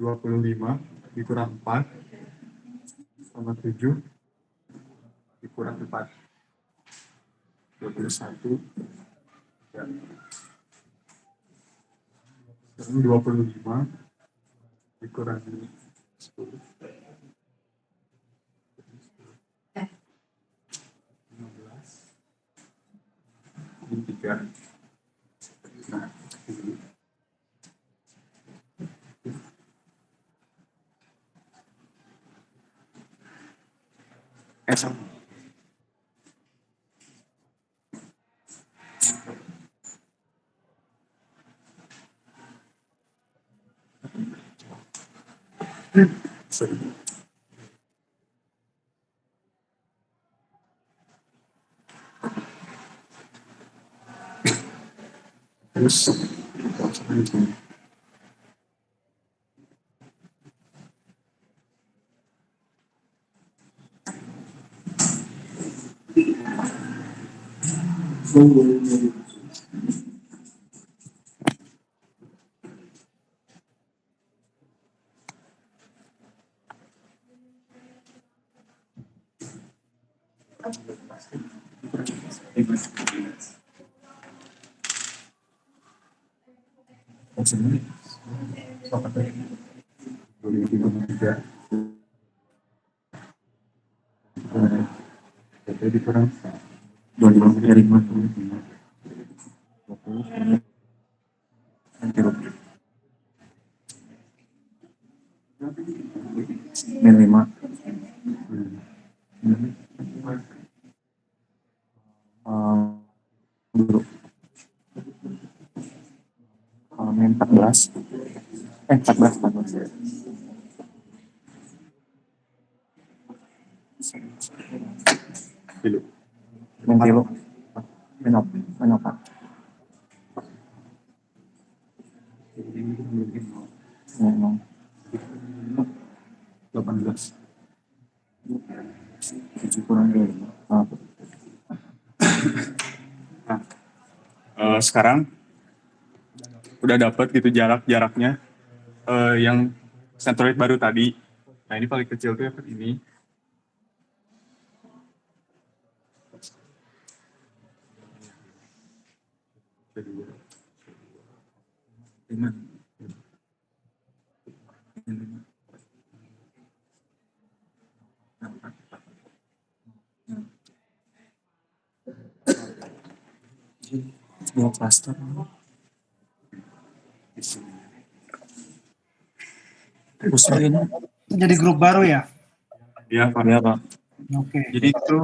25 dikurang 4 sama 7 dikurang 4. 21. Ya. Sekarang 25 dikurang 10. 15. Ini 3. Nah, ini. Sama. Sorry. Terus jadi kurang 25 dari 55. 5. Dulu. 14. 14. Dulu. Mentilo. Menop. 18. 7 kurang 2. Nah, sekarang udah dapat gitu jaraknya yang centroid baru tadi. Nah, ini paling kecil tuh yang ini. Dua cluster. Terus ini Jadi grup baru ya? Iya Pak. ya Pak. Oke. Jadi itu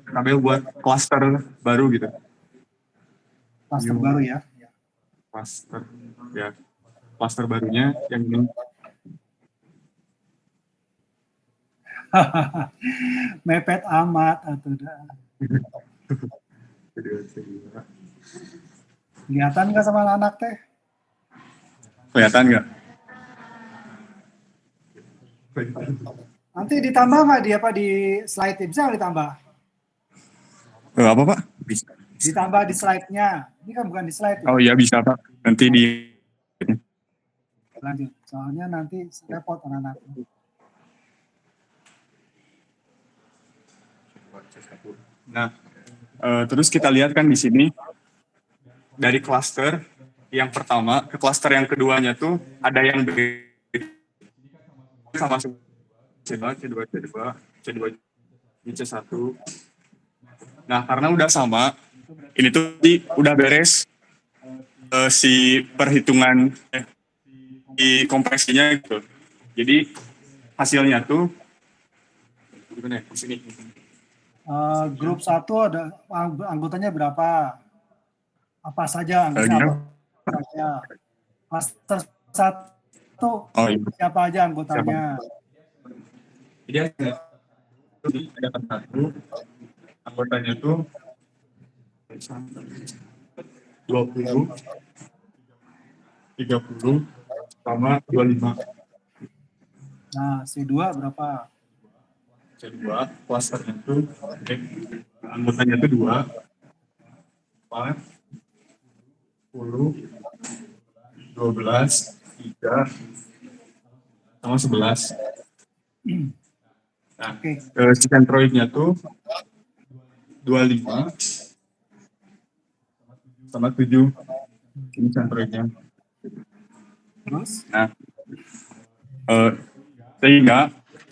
KBL buat cluster baru gitu. Cluster baru ya? Cluster ya. Cluster barunya yang ini. Mepet amat atau dah. Kelihatan nggak sama anak teh? Kelihatan nggak? Nanti ditambah nggak di slide bisa nggak ditambah? Apa Pak? Bisa. Ditambah di slide-nya. Ini kan bukan di slide ya. Oh iya bisa Pak. Nanti di Lanjut. Soalnya nanti repot anak-anak. Nah, terus kita lihat kan di sini dari klaster yang pertama ke klaster yang keduanya tuh ada yang sama C2, C2, C2, C2, C1. Nah, karena udah sama, ini tuh udah beres si perhitungan di kompresinya gitu. Jadi hasilnya tuh gimana ya? Di sini. Grup 1 ada anggotanya berapa? Apa saja anggotanya? Apa saja? Klaster 1 siapa aja anggotanya? Jadi ada satu anggotanya tuh 20, 30, sama 25. Nah, C2 berapa? C2 klasternya tuh anggotanya tuh 2, 4, 10, 12, 3, sama 11. Nah, si centroidnya tuh 25 sama 7. Ini centroidnya. Terus? Nah, sehingga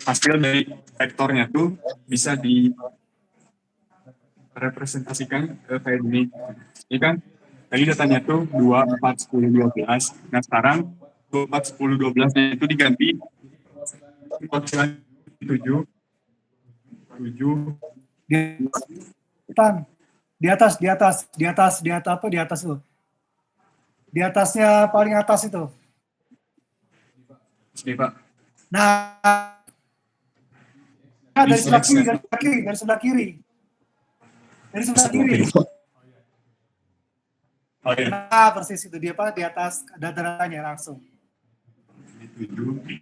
hasil dari vektornya tuh bisa direpresentasikan kayak gini. Ini kan tadi datanya tuh 2, 4, 10, 12. Nah sekarang 2, 4, 10, 12 itu diganti 4, 7. Di atas apa di atas tuh? Di atasnya paling atas itu. Sini Pak. Nah, dari sebelah kiri. Oh, iya. Nah, persis itu dia Pak, di atas data-datanya langsung. 7.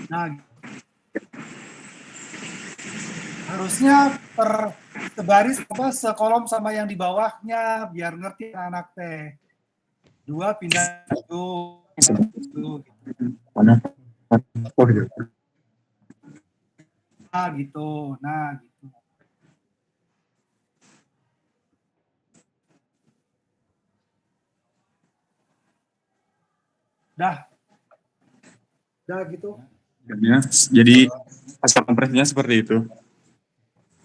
Nah, harusnya per sebaris apa sekolom sama yang di bawahnya biar ngerti anak teh. 2 pindah itu. Mana? Oh iya. Nah gitu. Dah gitu. Jadi hasil kompresinya seperti itu.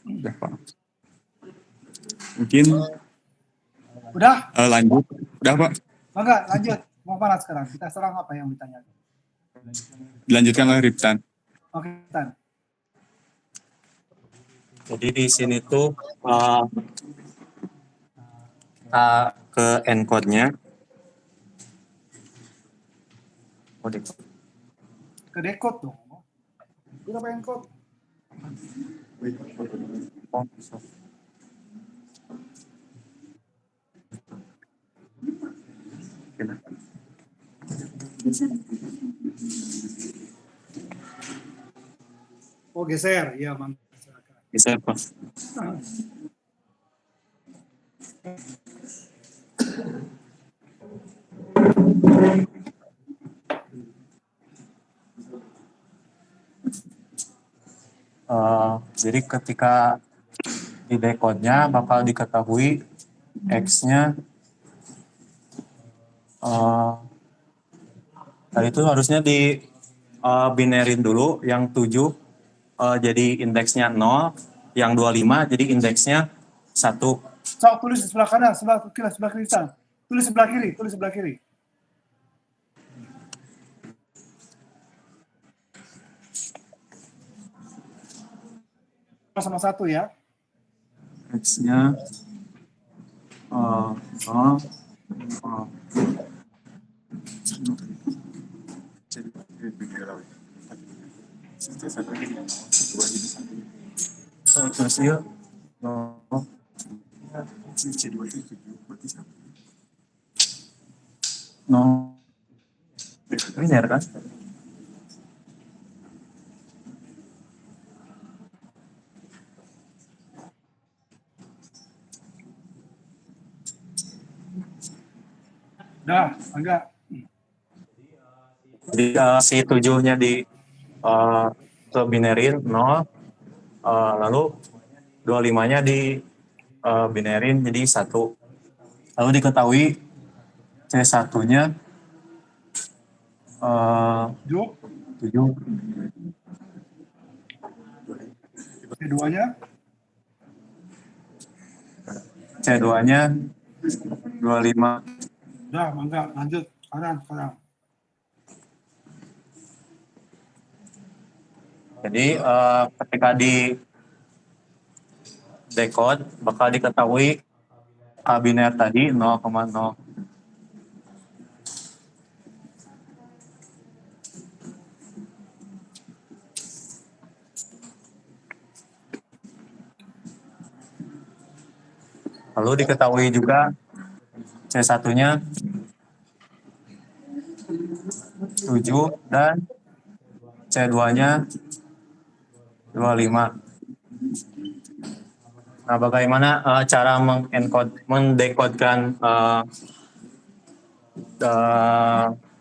Udah Pak. Mungkin Udah? Lanjut. Udah Pak. Enggak, lanjut. Mau mana sekarang? Kita serang apa yang ditanya? Dilanjutkan oleh Riptan. Oke, Tan. Jadi di sini tuh kita ke encode-nya. Ke decode dong. Kita pengen code. Oh geser, ya mantap. Geser Pak. Jadi ketika di decode-nya bakal diketahui X-nya tadi itu harusnya di binerin dulu yang 7 jadi indeksnya 0, yang 25 jadi indeksnya 1. Sok tulis di sebelah kanan, sebelah kiri. Tulis sebelah kiri. Sama 1 ya. X-nya no biner kan? Dah, enggak. Jadi si 7-nya di ke binerin 0, lalu 25-nya di binerin jadi 1. Lalu diketahui C1-nya 7. 7. Keduanya, C2-nya 25. dah, enggak. Lanjut. Sekarang. Jadi ketika di decode bakal diketahui K biner tadi 0,0. Lalu diketahui juga C1-nya 7 dan C2-nya 25. Nah, bagaimana cara mendecodekan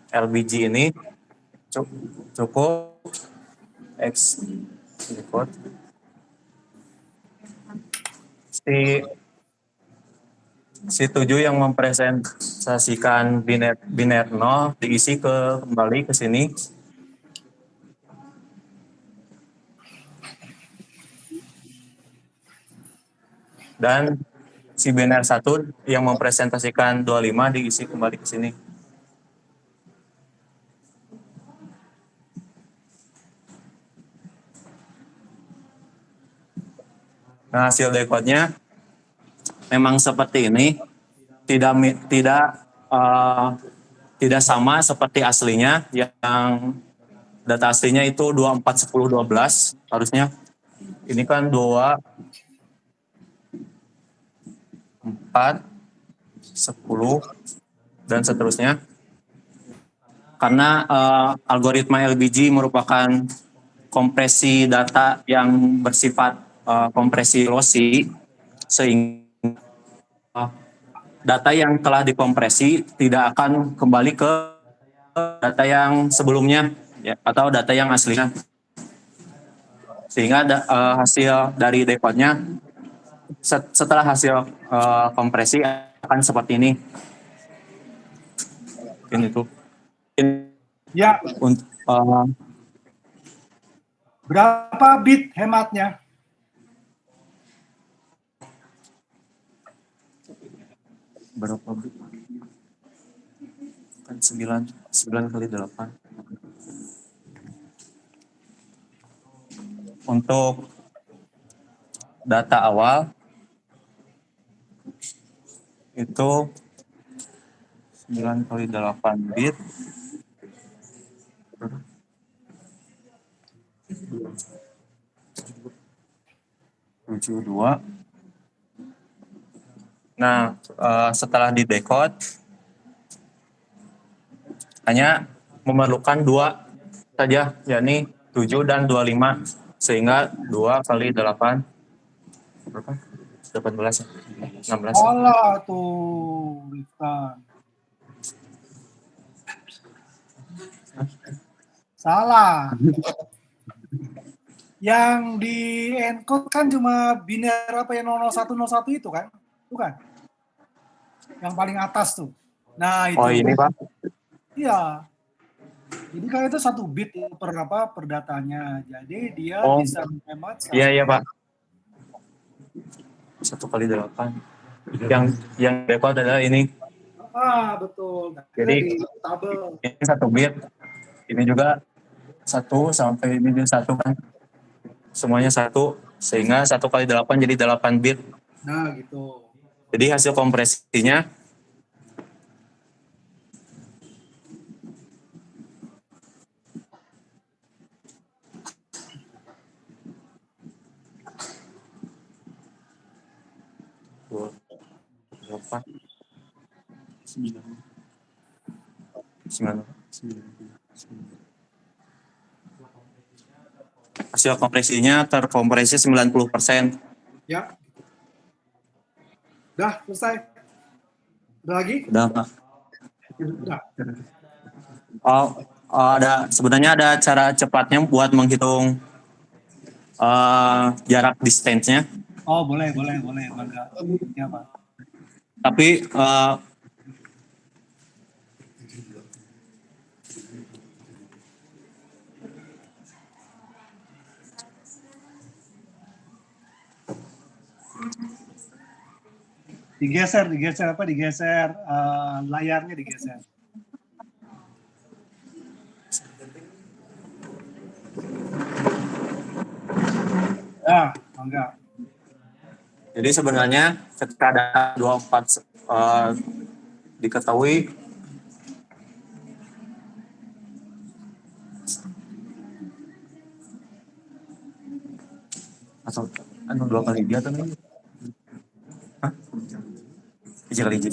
LBG ini? Cukup X decode si 7 yang mempresentasikan biner 0 diisi kembali ke sini. Dan si biner 1 yang mempresentasikan 25 diisi kembali ke sini. Nah, hasil decode-nya memang seperti ini, tidak sama seperti aslinya, yang data aslinya itu 24, 10, 12 harusnya. Ini kan 2, 4, 10 dan seterusnya. Karena algoritma LBG merupakan kompresi data yang bersifat kompresi lossy, sehingga data yang telah dikompresi tidak akan kembali ke data yang sebelumnya ya, atau data yang aslinya. Sehingga hasil dari decode-nya setelah hasil kompresi akan seperti ini. Mungkin itu. Ya. Berapa bit hematnya? Berapa bit? Kan 9 kali 8. Untuk data awal itu 9 kali 8 bit. 72. Nah, setelah di decode hanya memerlukan 2 saja, yakni 7 dan 25, sehingga 2 kali 8 berapa? 18 ya? 16. Salah tuh, Rifkan. Salah. Yang di encode kan cuma biner apa ya 00101 itu kan? Bukan? Yang paling atas tuh. Nah, itu. Oh, ini Pak? Iya. Jadi kan itu 1 bit per datanya. Jadi dia bisa menghemat. Iya Pak. 1 kali 8. Yang decode adalah ini. Betul. Jadi ini 1 bit. Ini juga 1 sampai ini 1 kan. Semuanya 1, sehingga 1 kali 8 jadi 8 bit. Nah, gitu. Jadi hasil kompresinya Hasil kompresinya terkompresi 90%. Ya. Udah selesai. Ada lagi? Udah, Pak. Udah. Sebenarnya ada cara cepatnya buat menghitung jarak distance-nya. Oh, boleh. Bangga. Ya, Pak. Tapi Digeser layarnya digeser. Ya, bangga. jadi sebenarnya ketika ada 24 diketahui atau 2 kali dia atau ini? Hah? Hiji kali hiji.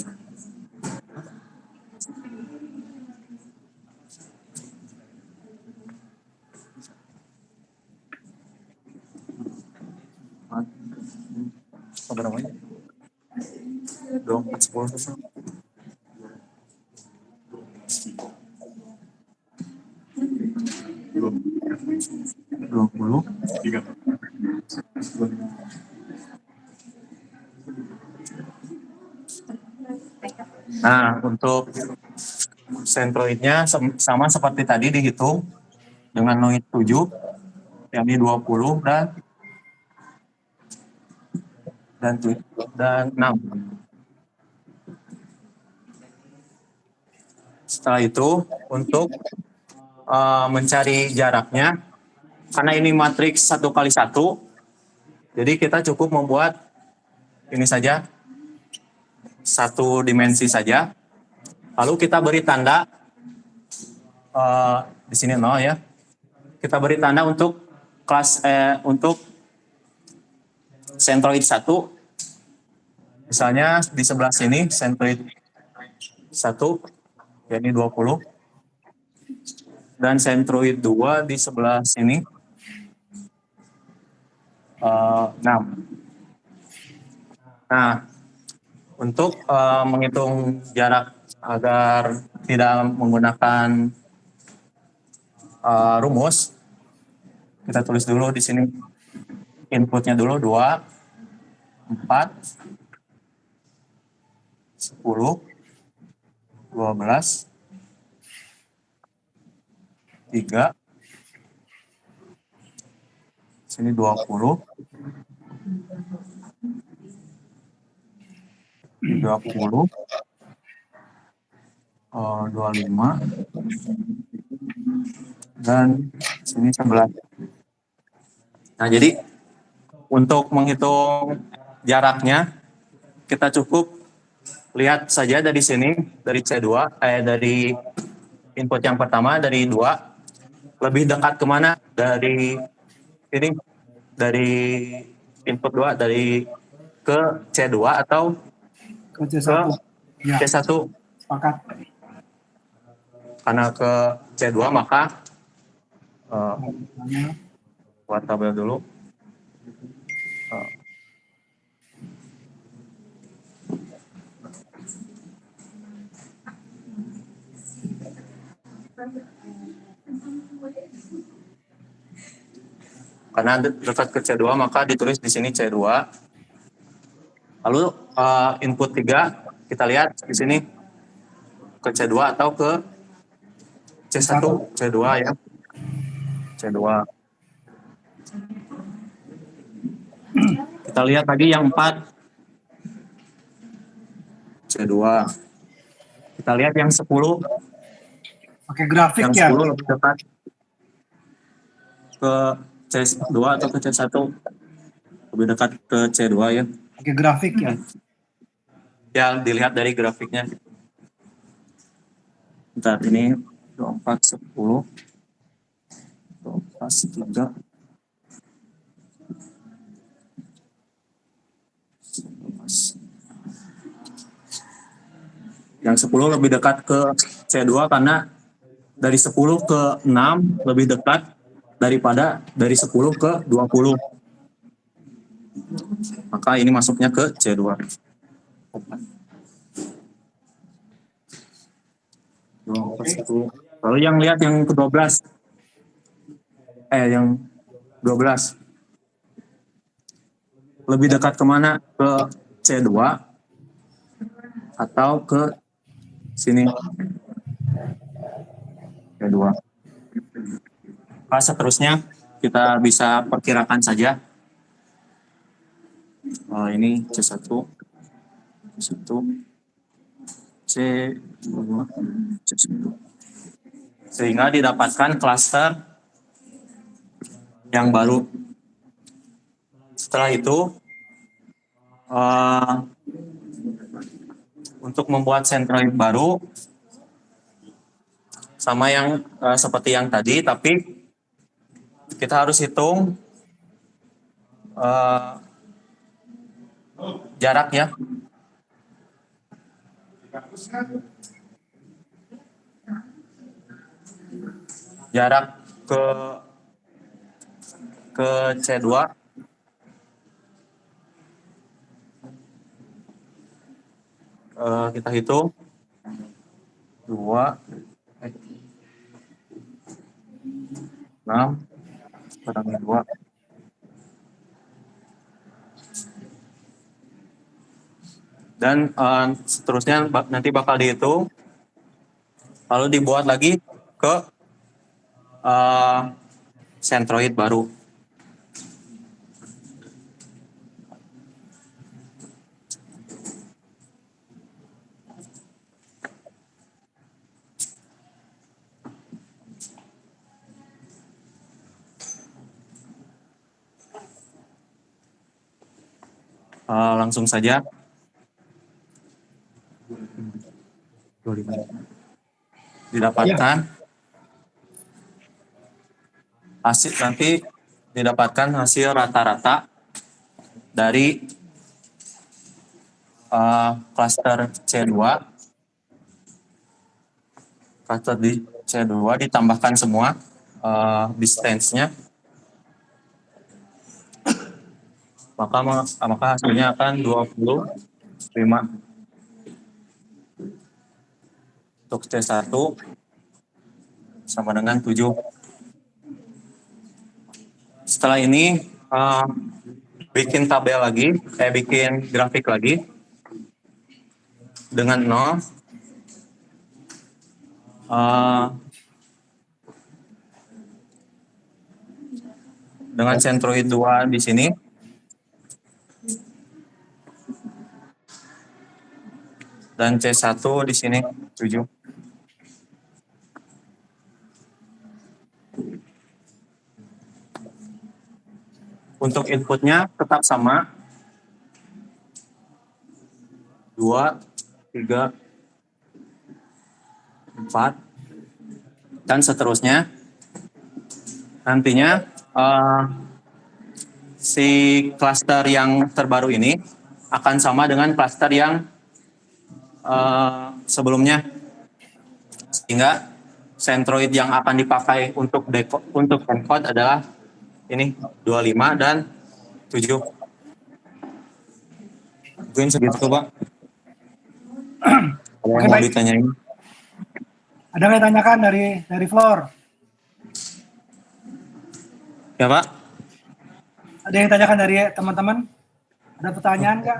Apa namanya? 24, 10. 20, 3. Nah, untuk sentroidnya sama seperti tadi dihitung dengan noid 7, yakni 20 dan 6. Setelah itu untuk mencari jaraknya, karena ini matriks 1x1, jadi kita cukup membuat ini saja, satu dimensi saja. Lalu kita beri tanda di sini 0 ya. Kita beri tanda untuk untuk centroid 1. Misalnya di sebelah sini centroid 1, yakni 20. Dan centroid 2 di sebelah sini 6. Nah, untuk menghitung jarak agar tidak menggunakan rumus, kita tulis dulu di sini inputnya dulu 2, 4, 10, 12, 3, sini 20, 30, 25, dan sini 11. Nah, jadi untuk menghitung jaraknya, kita cukup lihat saja dari sini, dari C2, dari input yang pertama, dari 2, lebih dekat kemana? Dari ini, dari input 2, dari ke C2 atau ke C1. Ya. C1. Sepakat. Karena ke C2 maka buat tabel dulu. Karena dekat ke C2 maka ditulis di sini C2. Lalu input 3 kita lihat di sini ke C2 atau ke C1, C2 ya. C2. Kita lihat lagi yang 4. C2. Kita lihat yang 10. Pakai grafik yang ya. Yang 10 lebih dekat ke C2 atau ke C1. Lebih dekat ke C2 ya. Pakai grafik ya. Yang dilihat dari grafiknya. Bentar, ini 24, 10, 12, 3, 11. Yang 10 lebih dekat ke C2 karena dari 10 ke 6 lebih dekat daripada dari 10 ke 20. Maka ini masuknya ke C2. Lalu yang lihat yang ke-12. Yang 12. Lebih dekat kemana? Ke C2 atau ke sini? C2. Seterusnya kita bisa perkirakan saja. Ini C1, C1, C2, C1. Sehingga didapatkan klaster yang baru. Setelah itu, untuk membuat sentroid baru, sama yang seperti yang tadi, tapi kita harus hitung jarak ya. Jarak ke C2 kita hitung 2 6 kurangi 2 dan seterusnya nanti bakal dihitung lalu dibuat lagi ke sentroid baru. Langsung saja. Didapatkan hasil, nanti didapatkan hasil rata-rata dari cluster C2. Cluster di C2 ditambahkan semua distance-nya. Maka hasilnya akan 25. Untuk C1 sama dengan 7. Setelah ini bikin tabel lagi, bikin grafik lagi dengan 0. Dengan sentroid 2 di sini. Dan C1 di sini 7. Untuk inputnya tetap sama. 2, 3, 4, dan seterusnya. Nantinya si cluster yang terbaru ini akan sama dengan cluster yang sebelumnya, sehingga sentroid yang akan dipakai untuk encode adalah ini 25 dan 7. Mungkin segitu Pak. Ada yang mau ditanyain? Ada yang ditanyakan dari floor? Ya Pak. Ada yang ditanyakan dari teman-teman? Ada pertanyaan nggak?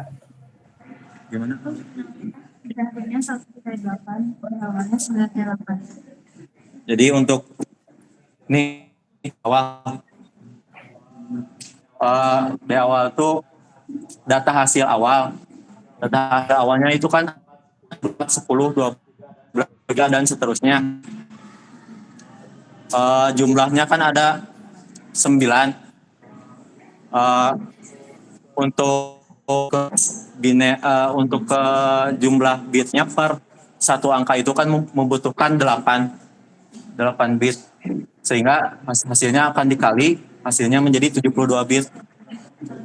Gimana? Grafiknya 1/8, halamannya 9/8. Jadi untuk ini awal di awal tuh data hasil awal. Data hasil awalnya itu kan 10, 12, dan seterusnya. Jumlahnya kan ada 9. Untuk ke jumlah bitnya per satu angka itu kan membutuhkan 8 bit, sehingga hasilnya akan dikali, hasilnya menjadi 72 bit.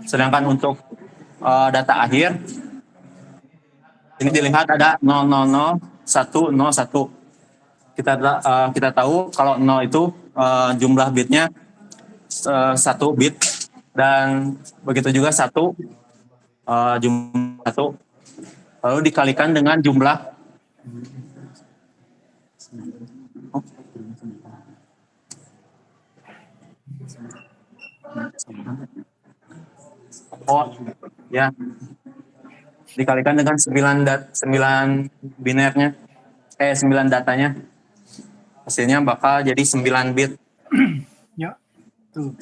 Sedangkan untuk data akhir ini dilihat ada 000 101. kita tahu kalau 0 itu jumlah bitnya 1 bit, dan begitu juga 1 jumlah 1 lalu dikalikan dengan jumlah ya, dikalikan dengan 9 binernya, 9 datanya, hasilnya bakal jadi 9 bit. Ya, tuh.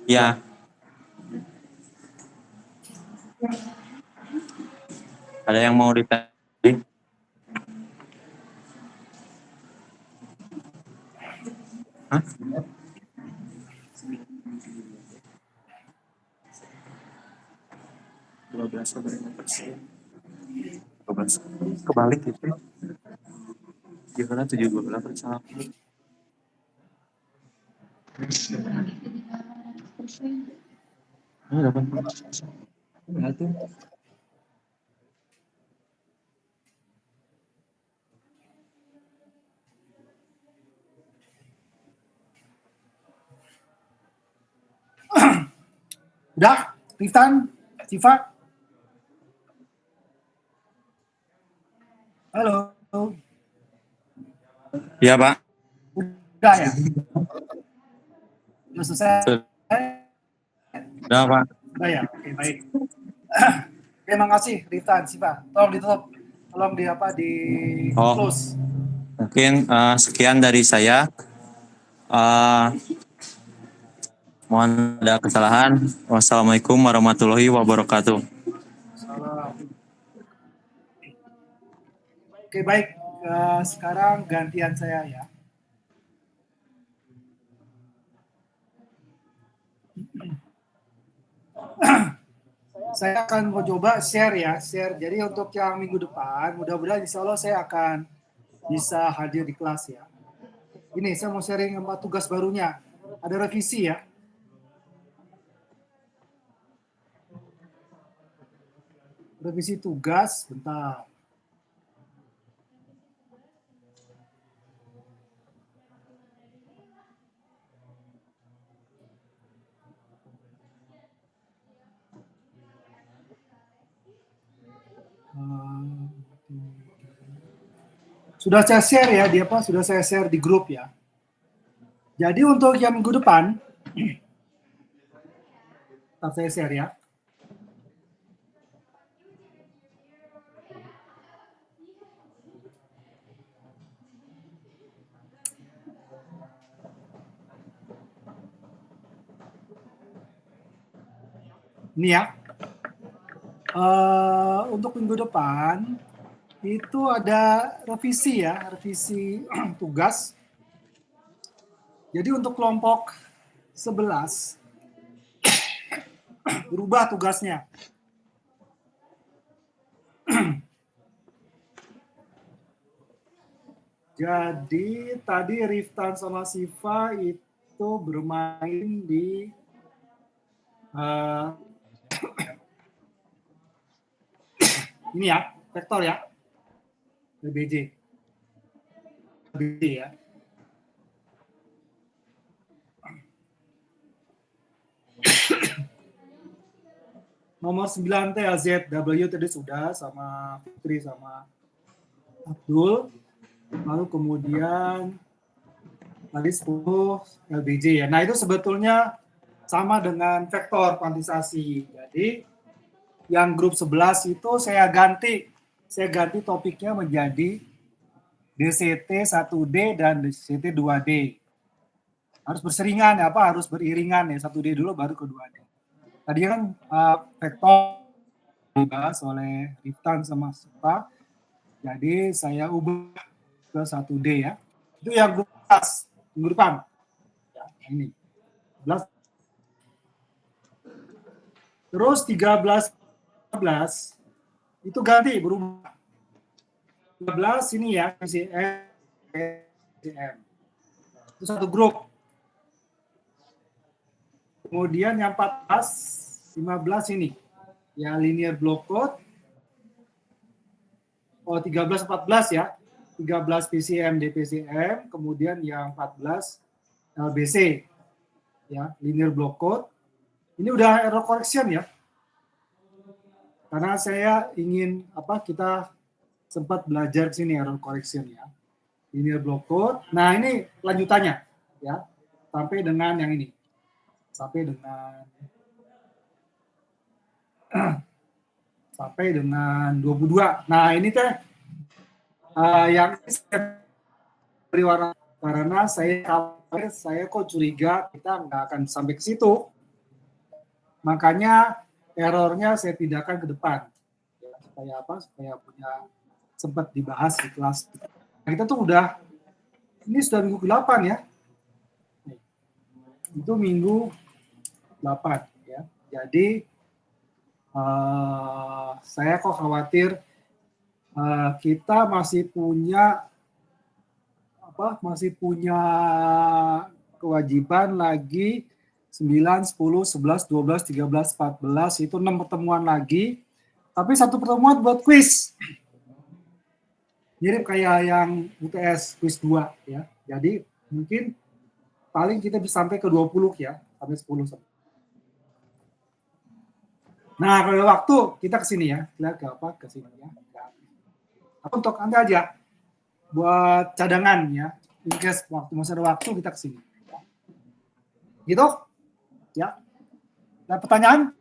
Ya. Ada yang mau ditanya? Hah? Kebalik gitu. Gimana 7/12 Udah, Riftan, Siva. Halo. Iya, Pak. Udah ya? Udah selesai? Udah, Pak. Udah ya? Oke, baik. Terima kasih, Riftan, Siva. Tolong ditutup. Tolong di close. Mungkin sekian dari saya. Mohon ada kesalahan. Wassalamualaikum warahmatullahi wabarakatuh. Salam. Oke, baik. Sekarang gantian saya ya. Saya akan mau coba share ya, share. Jadi untuk yang minggu depan, mudah-mudahan insya Allah saya akan bisa hadir di kelas ya. Ini saya mau sharing tugas barunya. Ada revisi ya. Revisi tugas, bentar. Sudah saya share ya, sudah saya share di grup ya. Jadi untuk yang minggu depan, saya share ya. Ini ya. Untuk minggu depan itu ada revisi ya, revisi tugas. Jadi untuk kelompok 11 berubah tugasnya. Jadi tadi Riftan sama Siva itu bermain di ini ya, vektor ya. BBJ ya. Nomor 9 TLZW tadi sudah sama Fitri sama Abdul. Lalu kemudian tadi 10 LBJ ya. Nah, itu sebetulnya sama dengan vektor kuantisasi. Jadi yang grup 11 itu saya ganti topiknya menjadi DCT 1D dan DCT 2D. Harus berseringan ya, harus beriringan ya, 1D dulu baru ke 2D. Tadi kan vektor dibahas oleh Riftan sama Siva. Jadi saya ubah ke 1D ya. Itu yang grup 11 minggu depan. Ya, ini. 11. Terus 13 14 itu ganti berubah. 12 ini ya, CM. Itu satu grup. Kemudian yang 14, 15 ini. Ya, linear block code. 13-14 ya. 13 PCM DPCM, kemudian yang 14 LBC ya, linear block code. Ini udah error correction ya. Karena saya ingin kita sempat belajar sini error correction ya. Linear block code. Nah, ini lanjutannya ya. Sampai dengan yang ini. Sampai dengan 22. Nah, ini teh yang beri warna karena saya kok curiga kita nggak akan sampai ke situ. Makanya errornya saya pindahkan ke depan. Ya, supaya supaya punya sempat dibahas di kelas. Kita tuh ini sudah minggu ke-8 ya. Itu minggu 8 ya. Jadi saya kok khawatir kita masih punya kewajiban lagi 9, 10, 11, 12, 13, 14, itu 6 pertemuan lagi. Tapi 1 pertemuan buat quiz. Mirip kayak yang UTS quiz 2 ya. Jadi mungkin paling kita bisa sampai ke 20 ya, sampai 10. Nah, kalau ada waktu kita ke sini ya. Lihat ke sini ya. Untuk Anda aja buat cadangan ya. In case masih ada waktu kita ke sini. Gitu? Ya. Ada pertanyaan?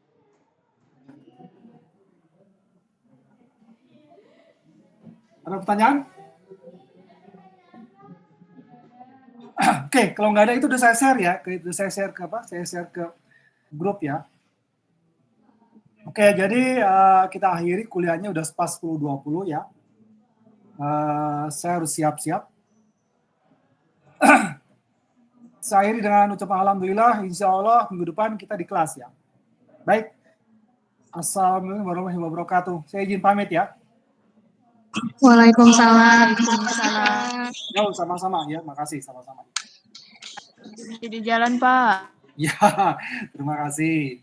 Ada pertanyaan? Oke, kalau nggak ada itu udah saya share ya. Saya share ke grup ya. Oke, jadi kita akhiri kuliahnya udah pas 10.20 ya. Saya harus siap-siap. Saya akhiri dengan ucapan alhamdulillah, insya Allah minggu depan kita di kelas ya. Baik. Assalamualaikum warahmatullahi wabarakatuh. Saya izin pamit ya. Waalaikumsalam. Ya, sama-sama ya. Makasih, sama-sama. Di jalan, Pak. Ya, terima kasih.